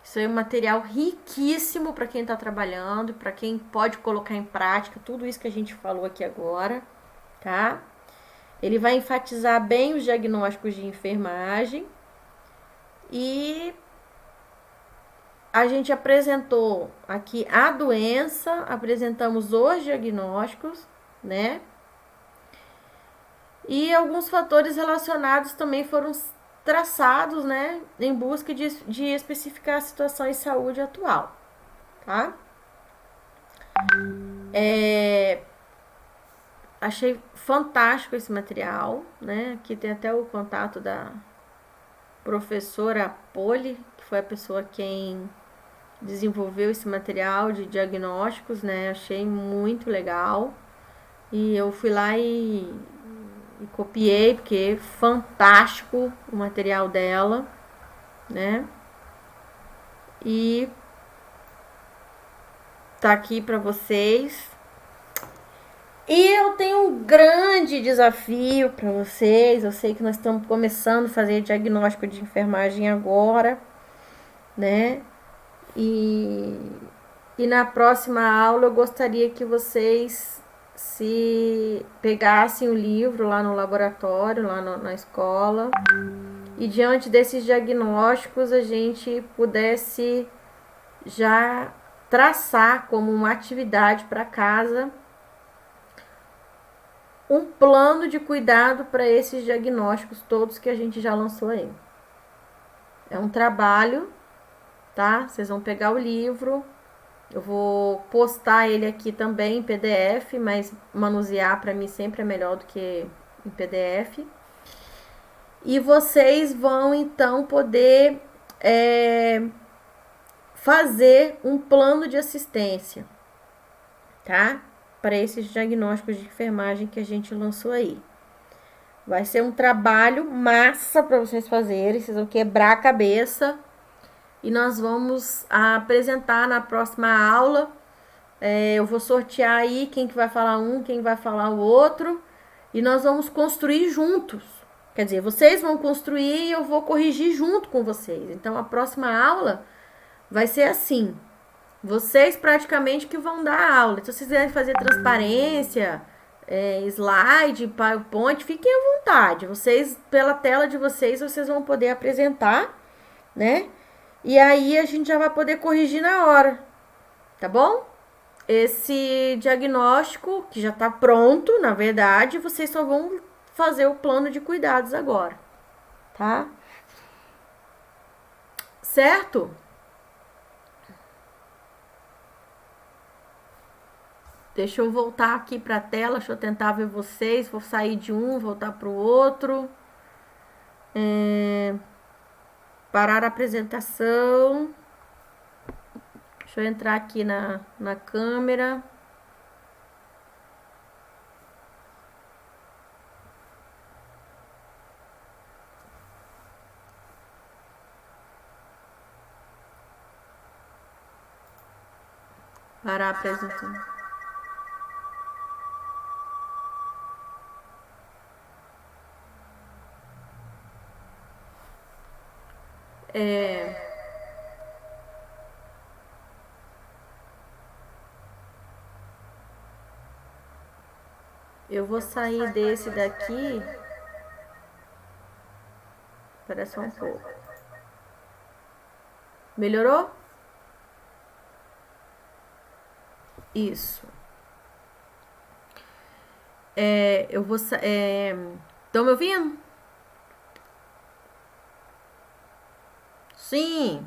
Isso é um material riquíssimo para quem está trabalhando, para quem pode colocar em prática tudo isso que a gente falou aqui agora, tá? Ele vai enfatizar bem os diagnósticos de enfermagem e a gente apresentou aqui a doença, apresentamos os diagnósticos, né? E alguns fatores relacionados também foram traçados, né, em busca de especificar a situação de saúde atual, tá? Achei fantástico esse material, né? Aqui tem até o contato da professora Poli, que foi a pessoa quem desenvolveu esse material de diagnósticos, né? Achei muito legal. E eu fui lá e copiei, porque é fantástico o material dela, né? E tá aqui para vocês. E eu tenho um grande desafio para vocês. Eu sei que nós estamos começando a fazer diagnóstico de enfermagem agora, né? E na próxima aula eu gostaria que vocês se pegassem o livro lá no laboratório, lá na escola, e diante desses diagnósticos a gente pudesse já traçar como uma atividade para casa um plano de cuidado para esses diagnósticos todos que a gente já lançou aí. É um trabalho, tá? Vocês vão pegar o livro, eu vou postar ele aqui também em PDF, mas manusear para mim sempre é melhor do que em PDF. E vocês vão então poder fazer um plano de assistência, tá? Para esses diagnósticos de enfermagem que a gente lançou aí. Vai ser um trabalho massa para vocês fazerem, vocês vão quebrar a cabeça. E nós vamos apresentar na próxima aula. Eu vou sortear aí quem que vai falar um, quem vai falar o outro. E nós vamos construir juntos. Quer dizer, vocês vão construir e eu vou corrigir junto com vocês. Então, a próxima aula vai ser assim. Vocês praticamente que vão dar a aula. Se vocês quiserem fazer transparência, slide, PowerPoint, fiquem à vontade. Vocês, pela tela de vocês, vocês vão poder apresentar, né? E aí a gente já vai poder corrigir na hora, tá bom? Esse diagnóstico, que já tá pronto, na verdade, vocês só vão fazer o plano de cuidados agora, tá? Certo? Deixa eu voltar aqui para a tela, deixa eu tentar ver vocês. Vou sair de um, voltar para o outro. Parar a apresentação. Deixa eu entrar aqui na câmera. Parar a apresentação. Eu vou sair desse daqui. Espera só um pouco. Melhorou? Isso. Eu vou estão me ouvindo? Sim.